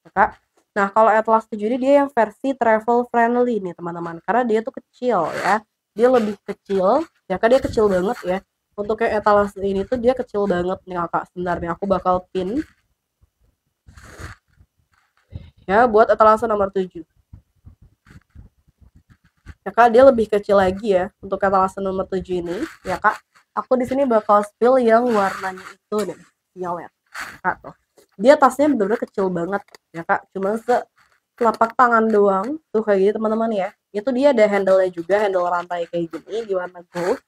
ya Kak. Nah, kalau etalase 7 ini dia yang versi travel friendly nih teman-teman. Karena dia tuh kecil ya. Dia lebih kecil, ya Kak, dia kecil banget ya. Untuk yang etalase ini tuh dia kecil banget nih Kakak. Sebentar nih aku bakal pin ya buat etalase nomor 7. Ya Kak, dia lebih kecil lagi ya untuk etalase nomor 7 ini. Ya Kak, aku di sini bakal spill yang warnanya itu deh, violet. Kak tuh. Dia tasnya bener-bener kecil banget ya Kak, cuma telapak tangan doang tuh kayak gitu teman-teman ya. Itu dia ada handle-nya juga, handle rantai kayak gini di warna gold.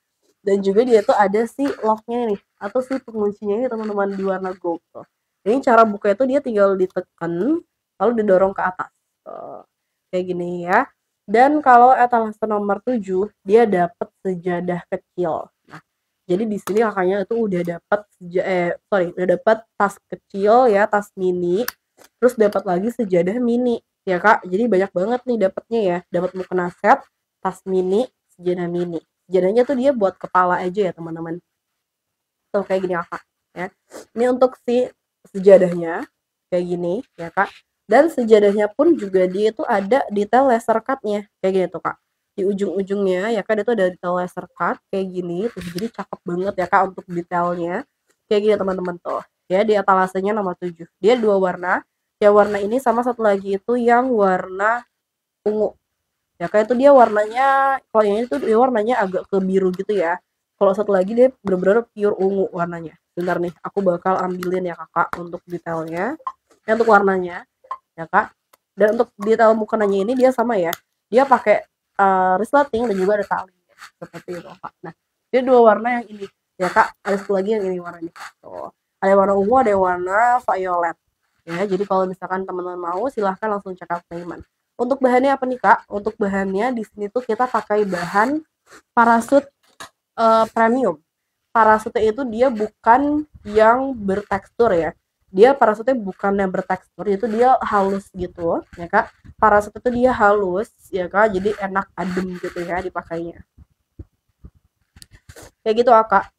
Dan juga dia tuh ada si lock-nya nih atau si penguncinya ini teman-teman di warna gold tuh. Ini cara buka itu dia tinggal ditekan lalu didorong ke atas. Tuh. Kayak gini ya. Dan kalau etalase nomor 7 dia dapat sejadah kecil. Nah, jadi di sini Kakaknya itu udah dapat udah dapat tas kecil ya, tas mini. Terus dapat lagi sejadah mini ya Kak. Jadi banyak banget nih dapatnya ya. Dapat mukena set, tas mini, sejadah mini. Sejadahnya tuh dia buat kepala aja ya teman-teman. Tuh kayak gini Kakak ya. Ini untuk si sejadahnya kayak gini ya Kak. Dan sejadahnya pun juga dia itu ada detail laser cut-nya kayak gini tuh Kak. Di ujung-ujungnya ya Kak, dia tuh ada detail laser cut kayak gini tuh. Jadi cakep banget ya Kak untuk detailnya. Kayak gini teman-teman tuh. Ya, di etalasenya nomor 7. Dia 2 warna. Ya warna ini sama satu lagi itu yang warna ungu. Ya Kak, itu dia warnanya kalau yang ini tuh dia warnanya agak ke biru gitu ya. Kalau satu lagi dia bener-bener pure ungu warnanya. Bentar nih, aku bakal ambilin ya Kakak untuk detailnya. Untuk warnanya ya Kak. Dan untuk detail mukenanya ini dia sama ya. Dia pakai resleting dan juga ada tali seperti itu Kak. Nah, dia 2 warna yang ini ya Kak. Ada satu lagi yang ini warnanya. Tuh. Ada warna ungu, ada warna violet. Ya, jadi kalau misalkan teman-teman mau silahkan langsung check out payment. Untuk bahannya apa nih Kak? Untuk bahannya di sini tuh kita pakai bahan parasut premium. Parasutnya itu dia bukan yang bertekstur ya. Dia parasutnya bukan yang bertekstur, itu dia halus gitu ya Kak. Parasut itu dia halus ya Kak, jadi enak adem gitu ya dipakainya. Kayak gitu Kak.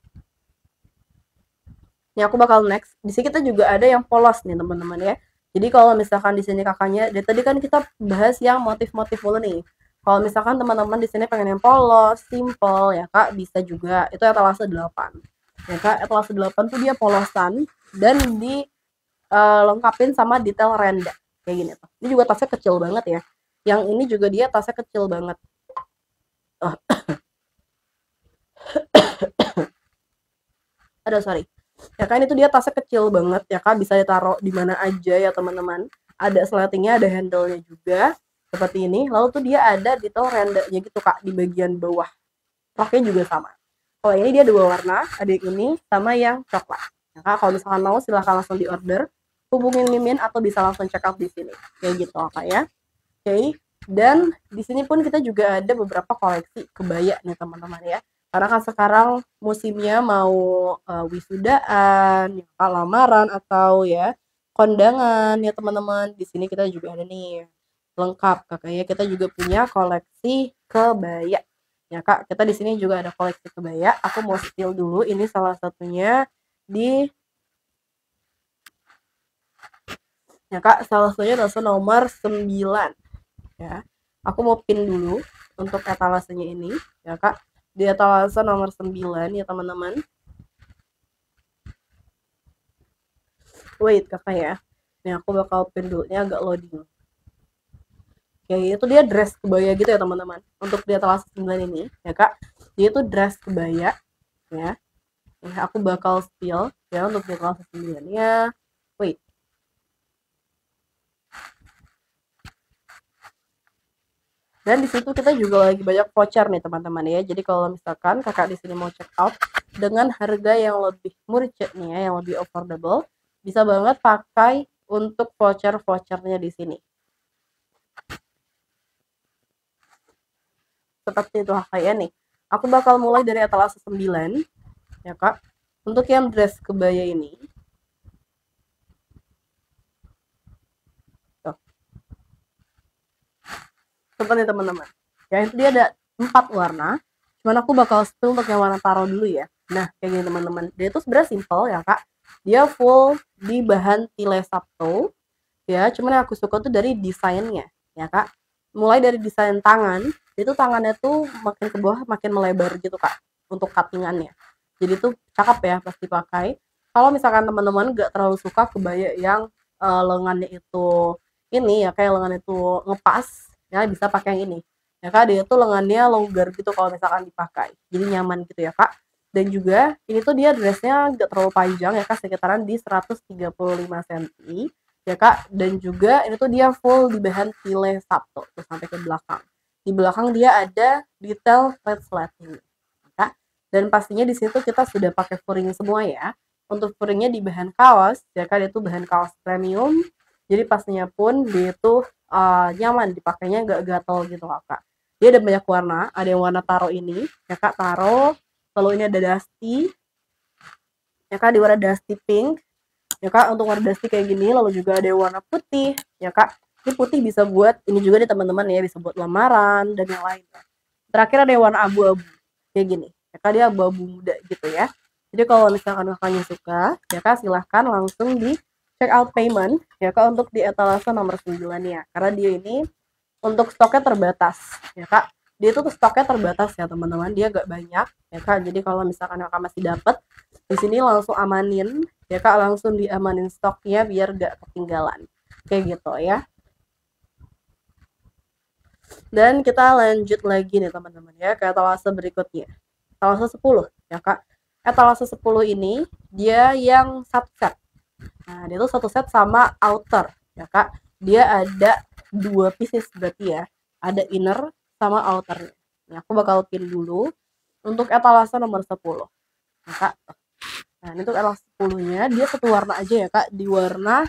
Ini aku bakal next. Di sini kita juga ada yang polos nih teman-teman ya. Jadi kalau misalkan di sini Kakaknya, dari tadi kan kita bahas yang motif-motif dulu nih. Kalau misalkan teman-teman di sini pengen yang polos, simple ya Kak, bisa juga. Itu etalase 8. Ya Kak, etalase 8 tuh dia polosan dan dilengkapin sama detail renda. Kayak gini tuh. Ini juga tasnya kecil banget ya. Yang ini juga dia tasnya kecil banget. Aduh, sorry. Ya kan itu dia tasnya kecil banget ya Kak, bisa ditaruh di mana aja ya teman-teman. Ada sletingnya, ada handle-nya juga seperti ini. Lalu tuh dia ada detail rendanya gitu Kak di bagian bawah. Roknya juga sama. Kalau ini dia 2 warna, ada yang ini sama yang coklat. Ya Kak, kalau misalkan mau silahkan langsung di order, hubungin Mimin atau bisa langsung check out di sini. Kayak gitu Kak ya. Oke. Dan di sini pun kita juga ada beberapa koleksi kebaya nih teman-teman ya. Karena kan sekarang musimnya mau wisudaan, ya, lamaran atau ya kondangan ya teman-teman. Di sini kita juga ada nih lengkap Kak ya. Kita juga punya koleksi kebaya. Ya Kak, kita di sini juga ada koleksi kebaya. Aku mau spill dulu, ini salah satunya di ya Kak, salah satunya adalah nomor 9. Ya. Aku mau pin dulu untuk etalasenya ini, ya Kak. di etalase nomor 9 ya teman-teman. Wait kakak ya, nih aku bakal pin dulu, ini agak loading. Oke, itu dia dress kebaya gitu ya teman-teman. Untuk di etalase 9 ini ya kak, dia itu dress kebaya ya. Aku bakal spill ya untuk di etalase 9 ya. Wait, dan di situ kita juga lagi banyak voucher nih teman-teman ya. Jadi kalau misalkan kakak di sini mau check out dengan harga yang lebih murah nih ya, yang lebih affordable, bisa banget pakai untuk vouchernya di sini. Seperti itu kakak ya nih. Aku bakal mulai dari etalase 9 ya kak. Untuk yang dress kebaya ini, seperti teman-teman ya, itu dia ada 4 warna, cuman aku bakal spill untuk yang warna taro dulu ya. Nah kayak gini teman-teman, dia itu sebenarnya simple ya kak, dia full di bahan tile sapto ya, cuman yang aku suka tuh dari desainnya ya kak. Mulai dari desain tangan, itu tangannya tuh makin ke bawah makin melebar gitu kak untuk cuttingannya, jadi tuh cakep ya pas dipakai. Kalau misalkan teman-teman gak terlalu suka kebaya yang lengannya itu ini ya, kayak lengan itu ngepas ya, bisa pakai yang ini ya kak. Dia tuh lengannya longgar gitu kalau misalkan dipakai, jadi nyaman gitu ya kak. Dan juga ini tuh dia dressnya gak terlalu panjang ya kak, sekitaran di 135 cm ya kak. Dan juga ini tuh dia full di bahan tile sapto tuh sampai ke belakang. Di belakang dia ada detail flat slating ya kak. Dan pastinya di situ kita sudah pakai furing semua ya. Untuk furingnya di bahan kaos ya kak, itu bahan kaos premium. Jadi pastinya pun dia itu nyaman dipakainya, gak gatel gitu kak. Dia ada banyak warna, ada yang warna taro ini ya kak, taro. Lalu ini ada dusty ya kak, di warna dusty pink ya kak, untuk warna dusty kayak gini. Lalu juga ada yang warna putih ya kak. Ini putih bisa buat ini juga nih teman-teman ya, bisa buat lamaran dan yang lainnya. Terakhir ada yang warna abu-abu kayak gini ya kak, dia abu-abu muda gitu ya. Jadi kalau misalkan kakaknya suka ya kak, silahkan langsung di check out payment ya kak untuk di etalase nomor 9 ya, karena dia ini untuk stoknya terbatas ya kak. Dia itu stoknya terbatas ya teman-teman, dia gak banyak ya kak. Jadi kalau misalkan kakak masih dapat di sini, langsung amanin ya kak, langsung diamanin stoknya biar gak ketinggalan kayak gitu ya. Dan kita lanjut lagi nih teman-teman ya ke etalase berikutnya, etalase 10 ya kak. Etalase 10 ini dia yang satu set. Nah dia tuh satu set sama outer ya kak. Dia ada 2 pieces berarti ya, ada inner sama outernya. Nah, aku bakal pin dulu untuk etalase nomor 10 ya kak. Nah ini tuh etalase 10 nya dia satu warna aja ya kak, di warna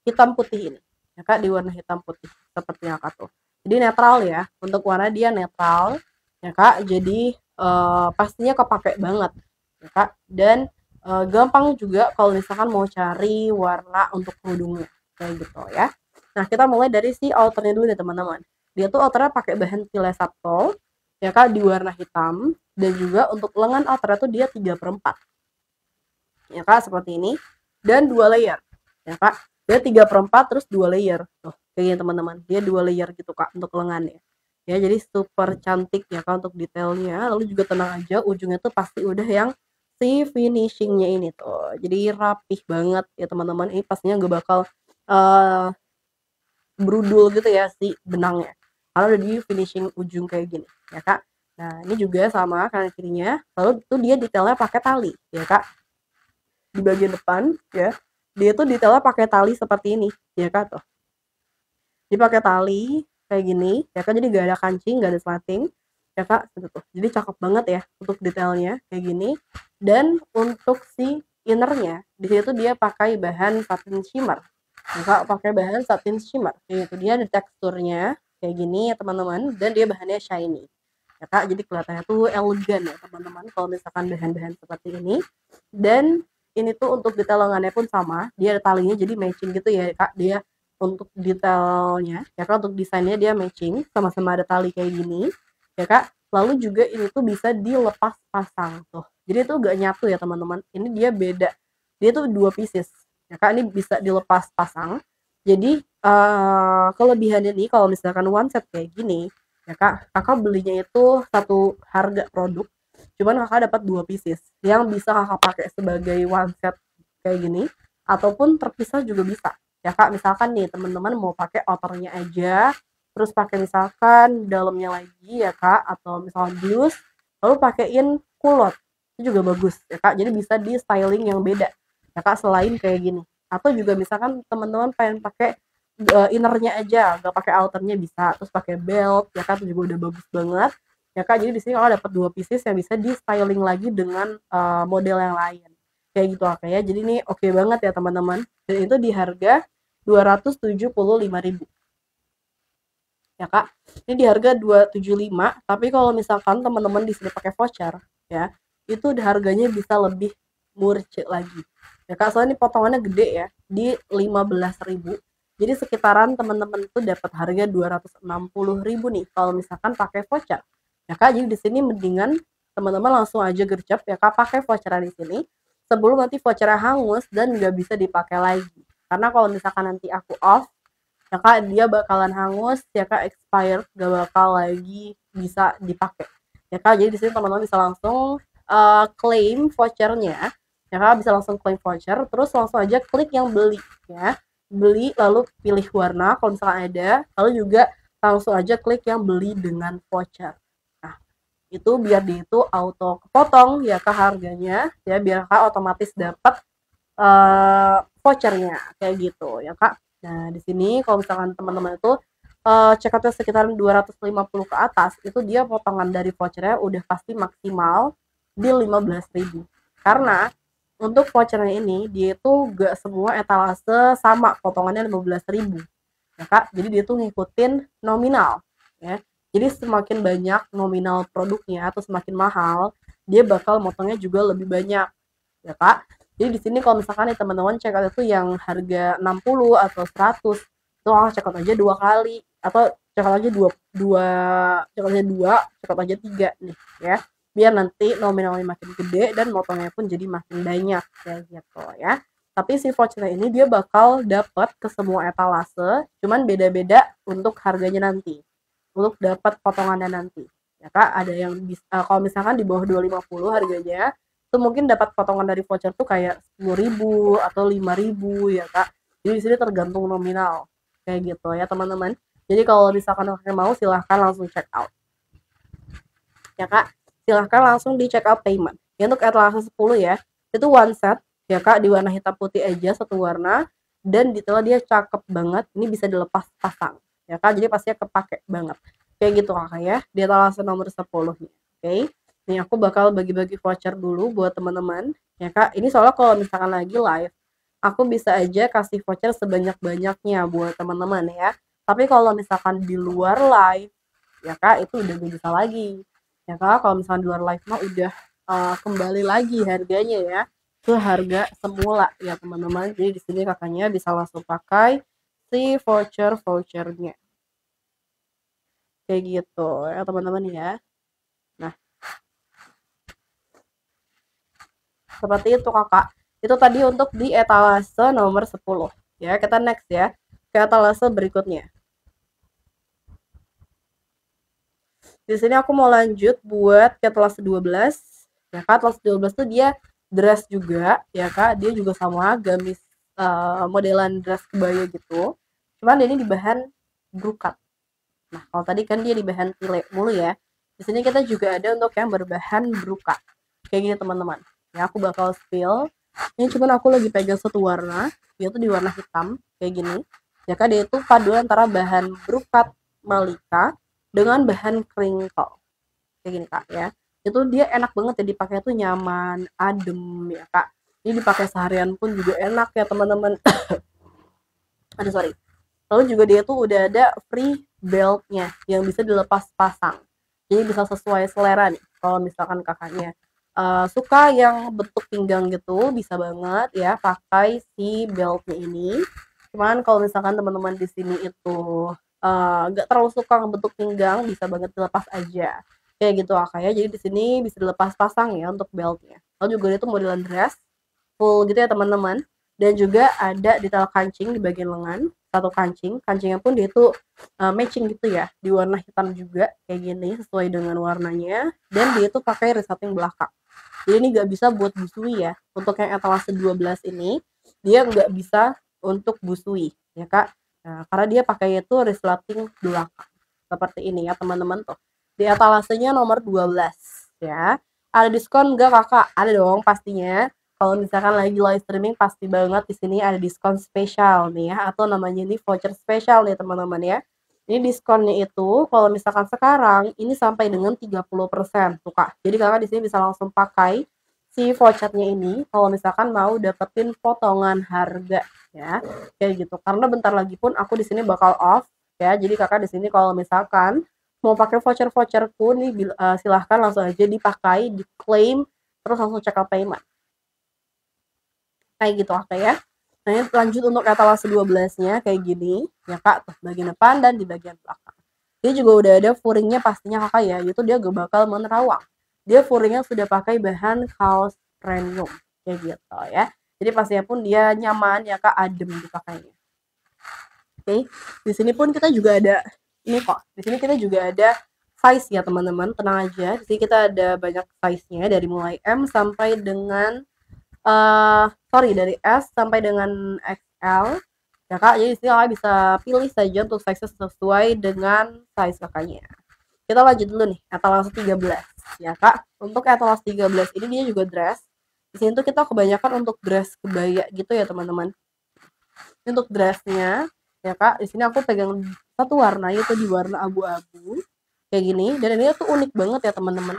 hitam putih ini ya kak, di warna hitam putih seperti yang kak tuh. Jadi netral ya, untuk warna dia netral ya kak. Jadi pastinya kepake banget ya kak. Dan gampang juga kalau misalkan mau cari warna untuk kerudungnya kayak gitu ya. Nah kita mulai dari si outernya dulu nih teman-teman. Dia tuh outernya pakai bahan tile sapto ya kak, di warna hitam. Dan juga untuk lengan outernya tuh dia 3/4 ya kak, seperti ini. Dan 2 layer ya kak, dia 3/4 terus 2 layer tuh kayak gini teman-teman. Dia 2 layer gitu kak untuk lengannya ya, jadi super cantik ya kak untuk detailnya. Lalu juga tenang aja, ujungnya tuh pasti udah yang si finishingnya ini tuh, jadi rapih banget ya teman-teman. Ini pastinya gak bakal berudul gitu ya si benangnya, kalau udah di finishing ujung kayak gini ya kak. Nah ini juga sama kanan kirinya. Lalu tuh dia detailnya pakai tali ya kak, di bagian depan ya. Dia tuh detailnya pakai tali seperti ini ya kak tuh, dipakai tali kayak gini ya kak. Jadi gak ada kancing, gak ada slating ya kak, gitu tuh. Jadi cakep banget ya untuk detailnya kayak gini. Dan untuk si innernya di situ dia pakai bahan satin shimmer ya kak, pakai bahan satin shimmer kayak gitu. Dia ada teksturnya kayak gini ya teman-teman, dan dia bahannya shiny ya kak. Jadi kelihatannya tuh elegan ya teman-teman kalau misalkan bahan-bahan seperti ini. Dan ini tuh untuk detail lengannya pun sama, dia ada talinya jadi matching gitu ya kak. Dia untuk detailnya ya kak, untuk desainnya dia matching, sama-sama ada tali kayak gini ya kak. Lalu juga ini tuh bisa dilepas pasang tuh, jadi tuh gak nyatu ya teman-teman. Ini dia beda, dia tuh 2 pieces ya kak, ini bisa dilepas pasang. Jadi kelebihannya nih kalau misalkan one set kayak gini ya kak, kakak belinya itu satu harga produk cuman kakak dapat 2 pieces yang bisa kakak pakai sebagai one set kayak gini, ataupun terpisah juga bisa ya kak. Misalkan nih teman-teman mau pakai outernya aja, terus pakai misalkan dalamnya lagi ya kak, atau misalkan blus lalu pakaiin kulot, itu juga bagus ya kak. Jadi bisa di styling yang beda ya kak selain kayak gini. Atau juga misalkan teman-teman pengen pakai innernya aja, nggak pakai outernya bisa, terus pakai belt ya kan, itu juga udah bagus banget ya kak. Jadi di sini kalau dapat 2 pieces yang bisa di styling lagi dengan model yang lain kayak gitu kak ya. Jadi ini oke banget ya teman-teman, dan itu di harga 275.000 ya kak. Ini di harga 275, tapi kalau misalkan teman-teman di sini pakai voucher ya, itu harganya bisa lebih murce lagi ya kak. Soalnya ini potongannya gede ya, di 15.000. Jadi sekitaran teman-teman itu dapat harga 260.000 nih kalau misalkan pakai voucher ya kak. Jadi di sini mendingan teman-teman langsung aja gercep ya kak, pakai voucher di sini sebelum nanti vouchernya hangus dan nggak bisa dipakai lagi. Karena kalau misalkan nanti aku off ya kak, dia bakalan hangus ya kak, expired, gak bakal lagi bisa dipakai ya kak. Jadi di sini teman-teman bisa langsung claim vouchernya ya kak, bisa langsung claim voucher, terus langsung aja klik yang beli ya, beli lalu pilih warna kalau misalkan ada, lalu juga langsung aja klik yang beli dengan voucher. Nah itu biar dia itu auto kepotong ya kak harganya ya, biar kak otomatis dapat vouchernya kayak gitu ya kak. Nah di sini kalau misalkan teman-teman itu check outnya sekitar 250 ke atas, itu dia potongan dari vouchernya udah pasti maksimal di 15.000. Karena untuk vouchernya ini dia itu gak semua etalase sama potongannya 15.000 ya kak. Jadi dia tuh ngikutin nominal ya. Jadi semakin banyak nominal produknya atau semakin mahal, dia bakal motongnya juga lebih banyak ya kak. Jadi di sini kalau misalkan nih teman-teman check out itu yang harga 60 atau 100, itu check out aja 2 kali, atau check out aja check out aja 3 nih ya, biar nanti nominalnya makin gede dan motongnya pun jadi makin banyak kayak gitu ya. Tapi si voucher ini dia bakal dapat ke semua etalase, cuman beda-beda untuk harganya nanti, untuk dapat potongannya nanti ya kak. Ada yang bisa kalau misalkan di bawah 250 harganya itu mungkin dapat potongan dari voucher tuh kayak 10.000 atau 5.000 ya kak. Jadi di sini tergantung nominal kayak gitu ya teman-teman. Jadi kalau misalkan kalian mau silahkan langsung check out ya kak, silahkan langsung di check out payment ya. Untuk etalase 10 ya, itu one set ya kak, di warna hitam putih aja, satu warna, dan detailnya dia cakep banget. Ini bisa dilepas pasang ya kak, jadi pastinya kepake banget kayak gitu kakak ya, di etalase nomor 10 nih. Oke, nih aku bakal bagi-bagi voucher dulu buat teman-teman ya kak. Ini soalnya kalau misalkan lagi live aku bisa aja kasih voucher sebanyak-banyaknya buat teman-teman ya. Tapi kalau misalkan di luar live ya kak, itu udah gak bisa lagi ya kak. Kalau misalkan di luar live mah udah kembali lagi harganya ya ke harga semula ya teman-teman. Jadi di sini kakaknya bisa langsung pakai si vouchernya kayak gitu ya teman-teman ya. Nah seperti itu kakak, itu tadi untuk di etalase nomor 10 ya. Kita next ya ke etalase berikutnya. Di sini aku mau lanjut buat ke etalase 12 ya kak. Etalase 12 tuh dia dress juga ya kak, dia juga sama gamis modelan dress kebaya gitu, cuman ini di bahan brokat. Nah kalau tadi kan dia di bahan tile mulu ya, di sini kita juga ada untuk yang berbahan brokat kayak gini teman-teman ya. Aku bakal spill ini, cuman aku lagi pegang satu warna, yaitu di warna hitam kayak gini ya kak. Dia itu paduan antara bahan brokat malika dengan bahan crinkle kayak gini kak ya. Itu dia enak banget ya dipakai, tuh nyaman, adem ya kak. Ini dipakai seharian pun juga enak ya teman-teman. Aduh sorry. Lalu juga dia tuh udah ada free beltnya yang bisa dilepas pasang, jadi bisa sesuai selera nih. Kalau misalkan kakaknya suka yang bentuk pinggang gitu, bisa banget ya pakai si beltnya ini. Cuman kalau misalkan teman-teman di sini itu nggak terlalu suka bentuk pinggang, bisa banget dilepas aja kayak gitu kak ya. Jadi di sini bisa dilepas pasang ya untuk beltnya. Lalu juga dia tuh modelan dress full gitu ya teman-teman, dan juga ada detail kancing di bagian lengan satu kancing. Kancingnya pun dia itu matching gitu ya, di warna hitam juga kayak gini sesuai dengan warnanya, dan dia itu pakai resleting belakang. Jadi ini nggak bisa buat busui ya. Untuk yang etalase 12 ini dia nggak bisa untuk busui ya Kak. Nah, karena dia pakai itu resleting belakang. Seperti ini ya teman-teman tuh. Di etalasenya nomor 12 ya. Ada diskon nggak Kakak? Ada dong pastinya. Kalau misalkan lagi live streaming pasti banget di sini ada diskon spesial nih ya, atau namanya ini voucher spesial nih teman-teman ya. Ini diskonnya itu kalau misalkan sekarang ini sampai dengan 30% tuh Kak. Jadi Kakak di sini bisa langsung pakai si vouchernya ini kalau misalkan mau dapetin potongan harga ya. Kayak gitu. Karena bentar lagi pun aku di sini bakal off ya. Jadi Kakak di sini kalau misalkan mau pakai voucher-voucherku nih silahkan langsung aja dipakai, diklaim, terus langsung check out payment. Kayak gitu Kak ya. Nah ini lanjut untuk etalase 12-nya kayak gini ya Kak, tuh bagian depan dan di bagian belakang. Dia juga udah ada furingnya pastinya Kakak ya, itu dia gak bakal menerawang. Dia furingnya sudah pakai bahan kaos premium kayak gitu ya. Jadi pastinya pun dia nyaman ya Kak, adem dipakainya. Oke, di sini pun kita juga ada ini kok. Di sini kita juga ada size ya teman-teman, tenang aja. Di sini kita ada banyak size-nya dari mulai M sampai dengan dari S sampai dengan XL ya Kak. Jadi sini Kakak bisa pilih saja untuk size sesuai dengan size Kakaknya. Kita lanjut dulu nih, etalase 13 ya Kak. Untuk etalase 13 ini dia juga dress. Di sini tuh kita kebanyakan untuk dress kebaya gitu ya teman-teman. Untuk dressnya ya Kak, di sini aku pegang satu warna, yaitu di warna abu-abu kayak gini, dan ini tuh unik banget ya teman-teman.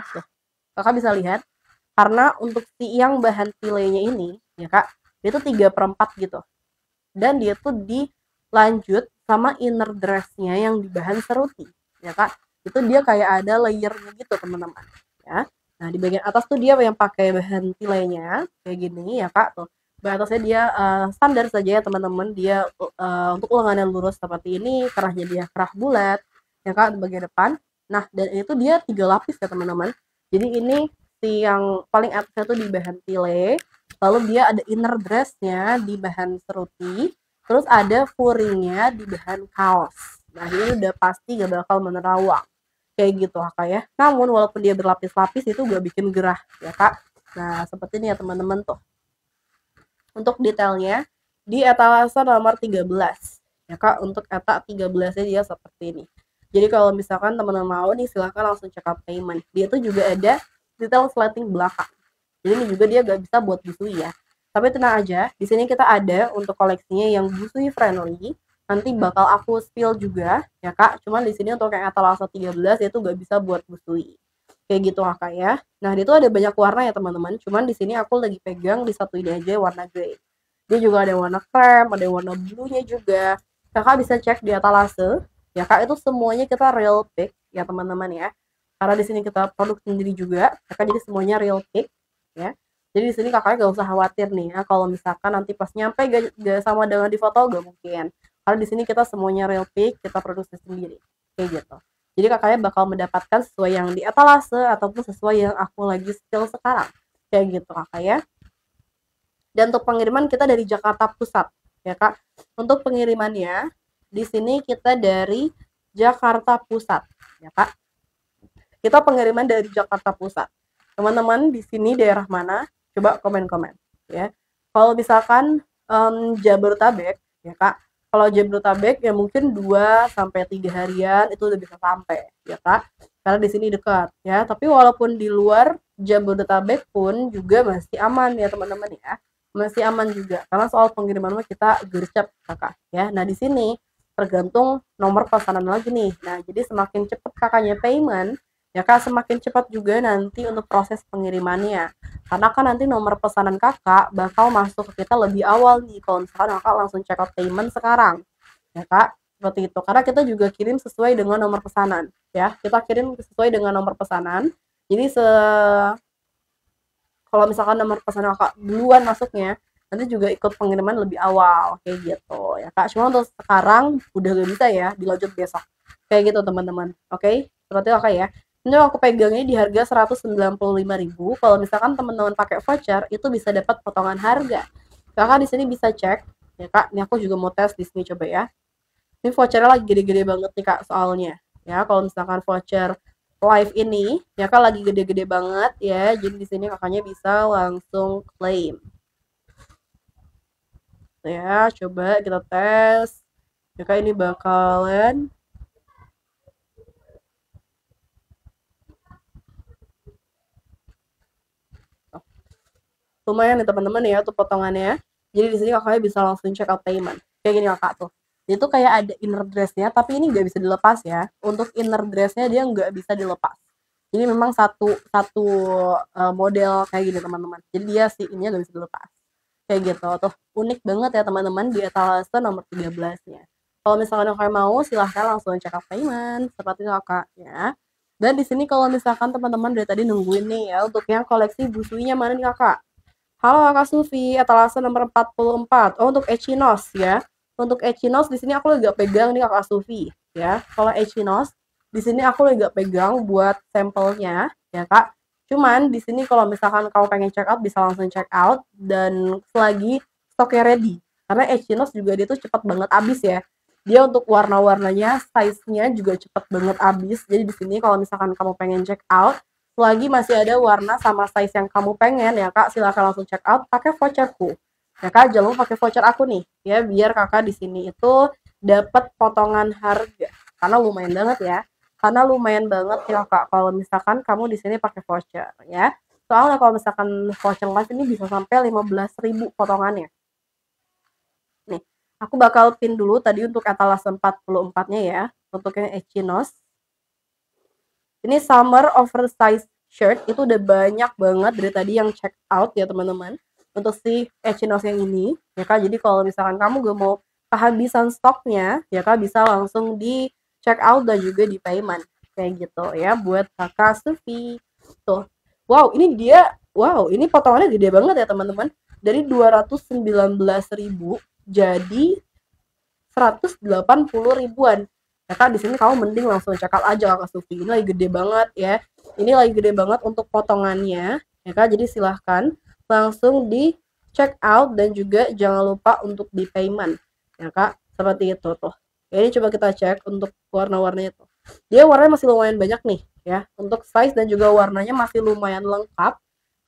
Kakak bisa lihat karena untuk si yang bahan pilenya ini ya Kak, dia tuh 3/4 gitu, dan dia tuh dilanjut sama inner dressnya yang di bahan seruti ya Kak. Itu dia kayak ada layernya gitu teman-teman ya. Nah di bagian atas tuh dia yang pakai bahan pilenya kayak gini ya Kak. Tuh bagian atasnya dia standar saja ya teman-teman, dia untuk lengan yang lurus seperti ini, kerahnya dia kerah bulat ya Kak di bagian depan. Nah dan itu dia 3 lapis ya teman-teman. Jadi ini yang paling atasnya tuh di bahan pile, lalu dia ada inner dressnya di bahan seruti, terus ada furingnya di bahan kaos. Nah ini udah pasti gak bakal menerawang kayak gitu Kak ya. Namun walaupun dia berlapis-lapis itu gak bikin gerah ya Kak. Nah seperti ini ya teman-teman tuh. Untuk detailnya di etalase nomor 13 ya Kak. Untuk eta 13-nya dia seperti ini. Jadi kalau misalkan teman-teman mau nih silahkan langsung check out payment. Dia tuh juga ada detail slating belakang. Jadi ini juga dia gak bisa buat busui ya. Tapi tenang aja, di sini kita ada untuk koleksinya yang busui friendly. Nanti bakal aku spill juga ya Kak. Cuman di sini untuk yang etalase 13 itu gak bisa buat busui. Kayak gitu Kak ya. Nah, dia tuh ada banyak warna ya teman-teman. Cuman di sini aku lagi pegang di satu ini aja warna grey. Dia juga ada warna krem, ada warna blue-nya juga. Kakak bisa cek di etalase. Ya Kak, itu semuanya kita real pick ya teman-teman ya. Karena di sini kita produk sendiri juga, Kakak jadi semuanya real pick ya. Jadi di sini Kakaknya gak usah khawatir nih ya kalau misalkan nanti pas nyampe gak sama dengan di foto, gak mungkin. Karena di sini kita semuanya real pick, kita produksi sendiri kayak gitu. Jadi Kakaknya bakal mendapatkan sesuai yang di etalase ataupun sesuai yang aku lagi spill sekarang kayak gitu Kakak ya. Dan untuk pengiriman kita dari Jakarta Pusat ya Kak. Untuk pengirimannya di sini kita dari Jakarta Pusat ya Kak. Kita pengiriman dari Jakarta Pusat. Teman-teman di sini daerah mana? Coba komen-komen ya. Kalau misalkan Jabodetabek ya Kak. Kalau Jabodetabek ya mungkin 2 sampai 3 harian itu udah bisa sampai ya Kak. Karena di sini dekat ya. Tapi walaupun di luar Jabodetabek pun juga masih aman ya teman-teman ya. Masih aman juga karena soal pengiriman kita gercep Kakak ya. Nah, di sini tergantung nomor pesanan lagi nih. Nah, jadi semakin cepat Kakaknya payment ya Kak, semakin cepat juga nanti untuk proses pengirimannya. Karena kan nanti nomor pesanan Kakak bakal masuk ke kita lebih awal nih kalau misalkan Kakak langsung check out payment sekarang. Ya Kak, seperti itu. Karena kita juga kirim sesuai dengan nomor pesanan ya. Kita kirim sesuai dengan nomor pesanan. Jadi kalau misalkan nomor pesanan Kakak duluan masuknya, nanti juga ikut pengiriman lebih awal kayak gitu ya Kak. Cuma untuk sekarang udah gak bisa ya, dilanjut besok. Kayak gitu teman-teman. Oke, seperti itu Kakak ya. Ini aku pegangnya di harga 195.000. Kalau misalkan teman-teman pakai voucher itu bisa dapat potongan harga. Kakak di sini bisa cek ya Kak. Ini aku juga mau tes di sini coba ya. Ini vouchernya lagi gede-gede banget nih Kak soalnya. Ya, kalau misalkan voucher live ini ya Kak lagi gede-gede banget ya. Jadi di sini Kakaknya bisa langsung claim. Ya, coba kita tes. Ya Kak ini bakalan lumayan nih teman-teman ya untuk potongannya. Jadi di sini Kakaknya bisa langsung check out payment. Kayak gini Kakak tuh. Itu kayak ada inner dressnya, tapi ini nggak bisa dilepas ya. Untuk inner dressnya dia nggak bisa dilepas. Jadi memang satu satu model kayak gini teman-teman. Jadi dia sih ini nggak bisa dilepas. Kayak gitu tuh. Unik banget ya teman-teman di etalase nomor 13-nya. Kalau misalkan Kakak mau silahkan langsung check out payment seperti itu Kakak ya. Dan di sini kalau misalkan teman-teman dari tadi nungguin nih ya untuk yang koleksi busuinya mana nih Kakak? Halo Kakak Sufi, etalase nomor 44. Oh, untuk Echinos ya. Untuk Echinos di sini aku lagi gak pegang nih Kakak Sufi ya. Kalau Echinos di sini aku lagi gak pegang buat sampelnya ya Kak. Cuman di sini kalau misalkan kamu pengen check out bisa langsung check out dan selagi stoknya ready. Karena Echinos juga dia tuh cepat banget habis ya. Dia untuk warna-warnanya, size-nya juga cepat banget habis. Jadi di sini kalau misalkan kamu pengen check out selagi masih ada warna sama size yang kamu pengen ya Kak, silahkan langsung check out pakai voucherku. Ya Kak, jangan lupa pakai voucher aku nih ya biar Kakak di sini itu dapat potongan harga. Karena lumayan banget ya. Karena lumayan banget ya Kak kalau misalkan kamu di sini pakai voucher ya. Soalnya kalau misalkan voucher live ini bisa sampai 15.000 potongannya. Nih, aku bakal pin dulu tadi untuk etalase 44-nya ya, untuk yang Echinos. Ini summer oversize shirt itu udah banyak banget dari tadi yang check out ya teman-teman. Untuk si Echinos yang ini ya Kak. Jadi kalau misalkan kamu gak mau kehabisan stoknya ya Kak bisa langsung di check out dan juga di payment kayak gitu ya buat Kakak Sufi. Tuh. Wow, ini potongannya gede banget ya teman-teman. Dari 219.000 jadi 180 ribuan. Ya kan di sini kamu mending langsung check out aja Kakak Sufi. Ini lagi gede banget ya. Ini lagi gede banget untuk potongannya. Ya kan jadi silahkan langsung di check out dan juga jangan lupa untuk di payment. Ya Kak, seperti itu tuh. Ya, ini coba kita cek untuk warna-warnanya tuh. Dia warnanya masih lumayan banyak nih ya. Untuk size dan juga warnanya masih lumayan lengkap.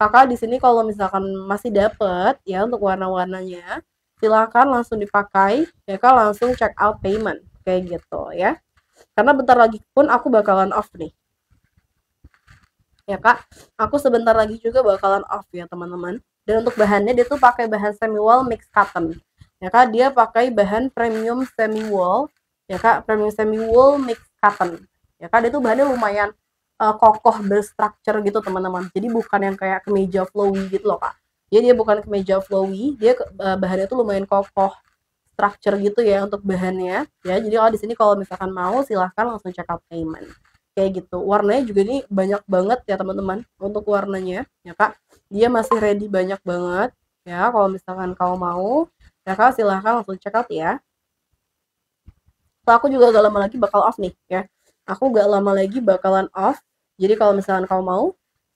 Kakak di sini kalau misalkan masih dapet ya untuk warna-warnanya silakan langsung dipakai ya Kak, langsung check out payment kayak gitu ya, karena bentar lagi pun aku bakalan off nih ya Kak, aku sebentar lagi juga bakalan off ya teman-teman. Dan untuk bahannya dia tuh pakai bahan semi wool mix cotton ya Kak, dia pakai bahan premium semi wool ya Kak, premium semi wool mix cotton ya Kak. Dia tuh bahannya lumayan kokoh berstruktur gitu teman-teman, jadi bukan yang kayak kemeja flowy gitu loh Kak. Jadi dia bukan kemeja flowy, dia bahannya tuh lumayan kokoh structure gitu ya untuk bahannya ya. Jadi kalau di sini kalau misalkan mau silahkan langsung check out payment kayak gitu. Warnanya juga ini banyak banget ya teman-teman untuk warnanya ya Kak. Dia masih ready banyak banget ya. Kalau misalkan kamu mau ya Kak silahkan langsung check out ya. So, aku juga gak lama lagi bakal off nih ya. Aku gak lama lagi bakalan off. Jadi kalau misalkan kamu mau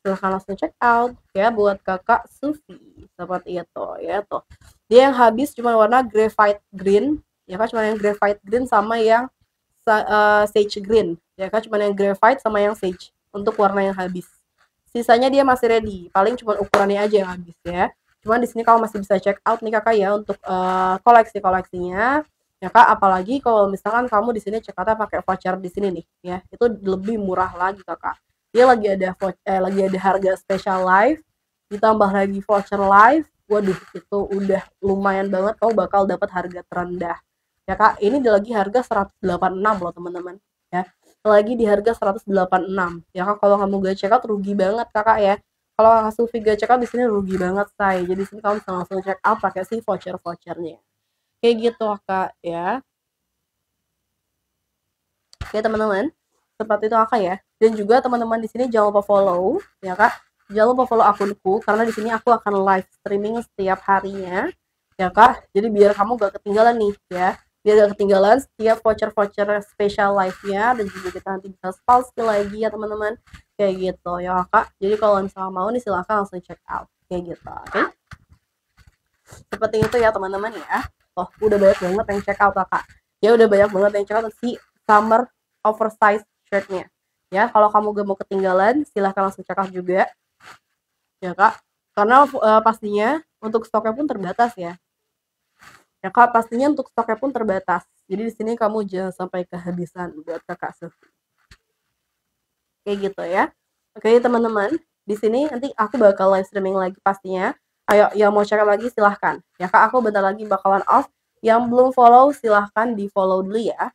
silahkan langsung check out ya buat Kakak Sufi seperti itu ya tuh. Dia yang habis cuma warna graphite green ya Kak, cuma yang graphite green sama yang sage green ya Kak, cuma yang graphite sama yang sage untuk warna yang habis. Sisanya dia masih ready, paling cuma ukurannya aja yang habis ya. Cuman di sini kamu masih bisa check out nih Kakak ya untuk koleksi-koleksinya ya Kak. Apalagi kalau misalkan kamu di sini check outnya pakai voucher di sini nih ya, itu lebih murah lagi Kakak. Dia lagi ada harga spesial live, ditambah lagi voucher live. Waduh, itu udah lumayan banget, kamu bakal dapat harga terendah ya Kak. Ini lagi harga 186 loh teman-teman ya, lagi di harga 186 ya Kak. Kalau kamu gak check out rugi banget Kakak ya. Kalau Kakak Sufi gak check out di sini rugi banget say. Jadi sini kamu bisa langsung check out pakai si vouchernya kayak gitu Kak ya. Oke teman-teman, seperti itu Kakak ya. Dan juga teman-teman di sini jangan lupa follow ya Kak. Jangan lupa follow akunku karena di sini aku akan live streaming setiap harinya ya Kak. Jadi biar kamu gak ketinggalan nih ya. Biar gak ketinggalan setiap voucher-voucher spesial live-nya, dan juga kita nanti bisa spoil lagi ya teman-teman. Kayak gitu ya Kak. Jadi kalau misalnya mau nih silahkan langsung check out kayak gitu. Oke. Seperti itu ya teman-teman ya. Oh, udah banyak banget yang check out Kakak. Ya udah banyak banget yang cocok si summer oversize shirtnya. Ya, kalau kamu gak mau ketinggalan, silahkan langsung check out juga, ya Kak. Karena pastinya untuk stoknya pun terbatas ya. Ya Kak, pastinya untuk stoknya pun terbatas. Jadi di sini kamu jangan sampai kehabisan buat Kakak Sufi. Kayak gitu ya. Oke teman-teman, di sini nanti aku bakal live streaming lagi pastinya. Ayo yang mau check out lagi silahkan. Ya Kak, aku bentar lagi bakalan off. Yang belum follow silahkan di follow dulu ya.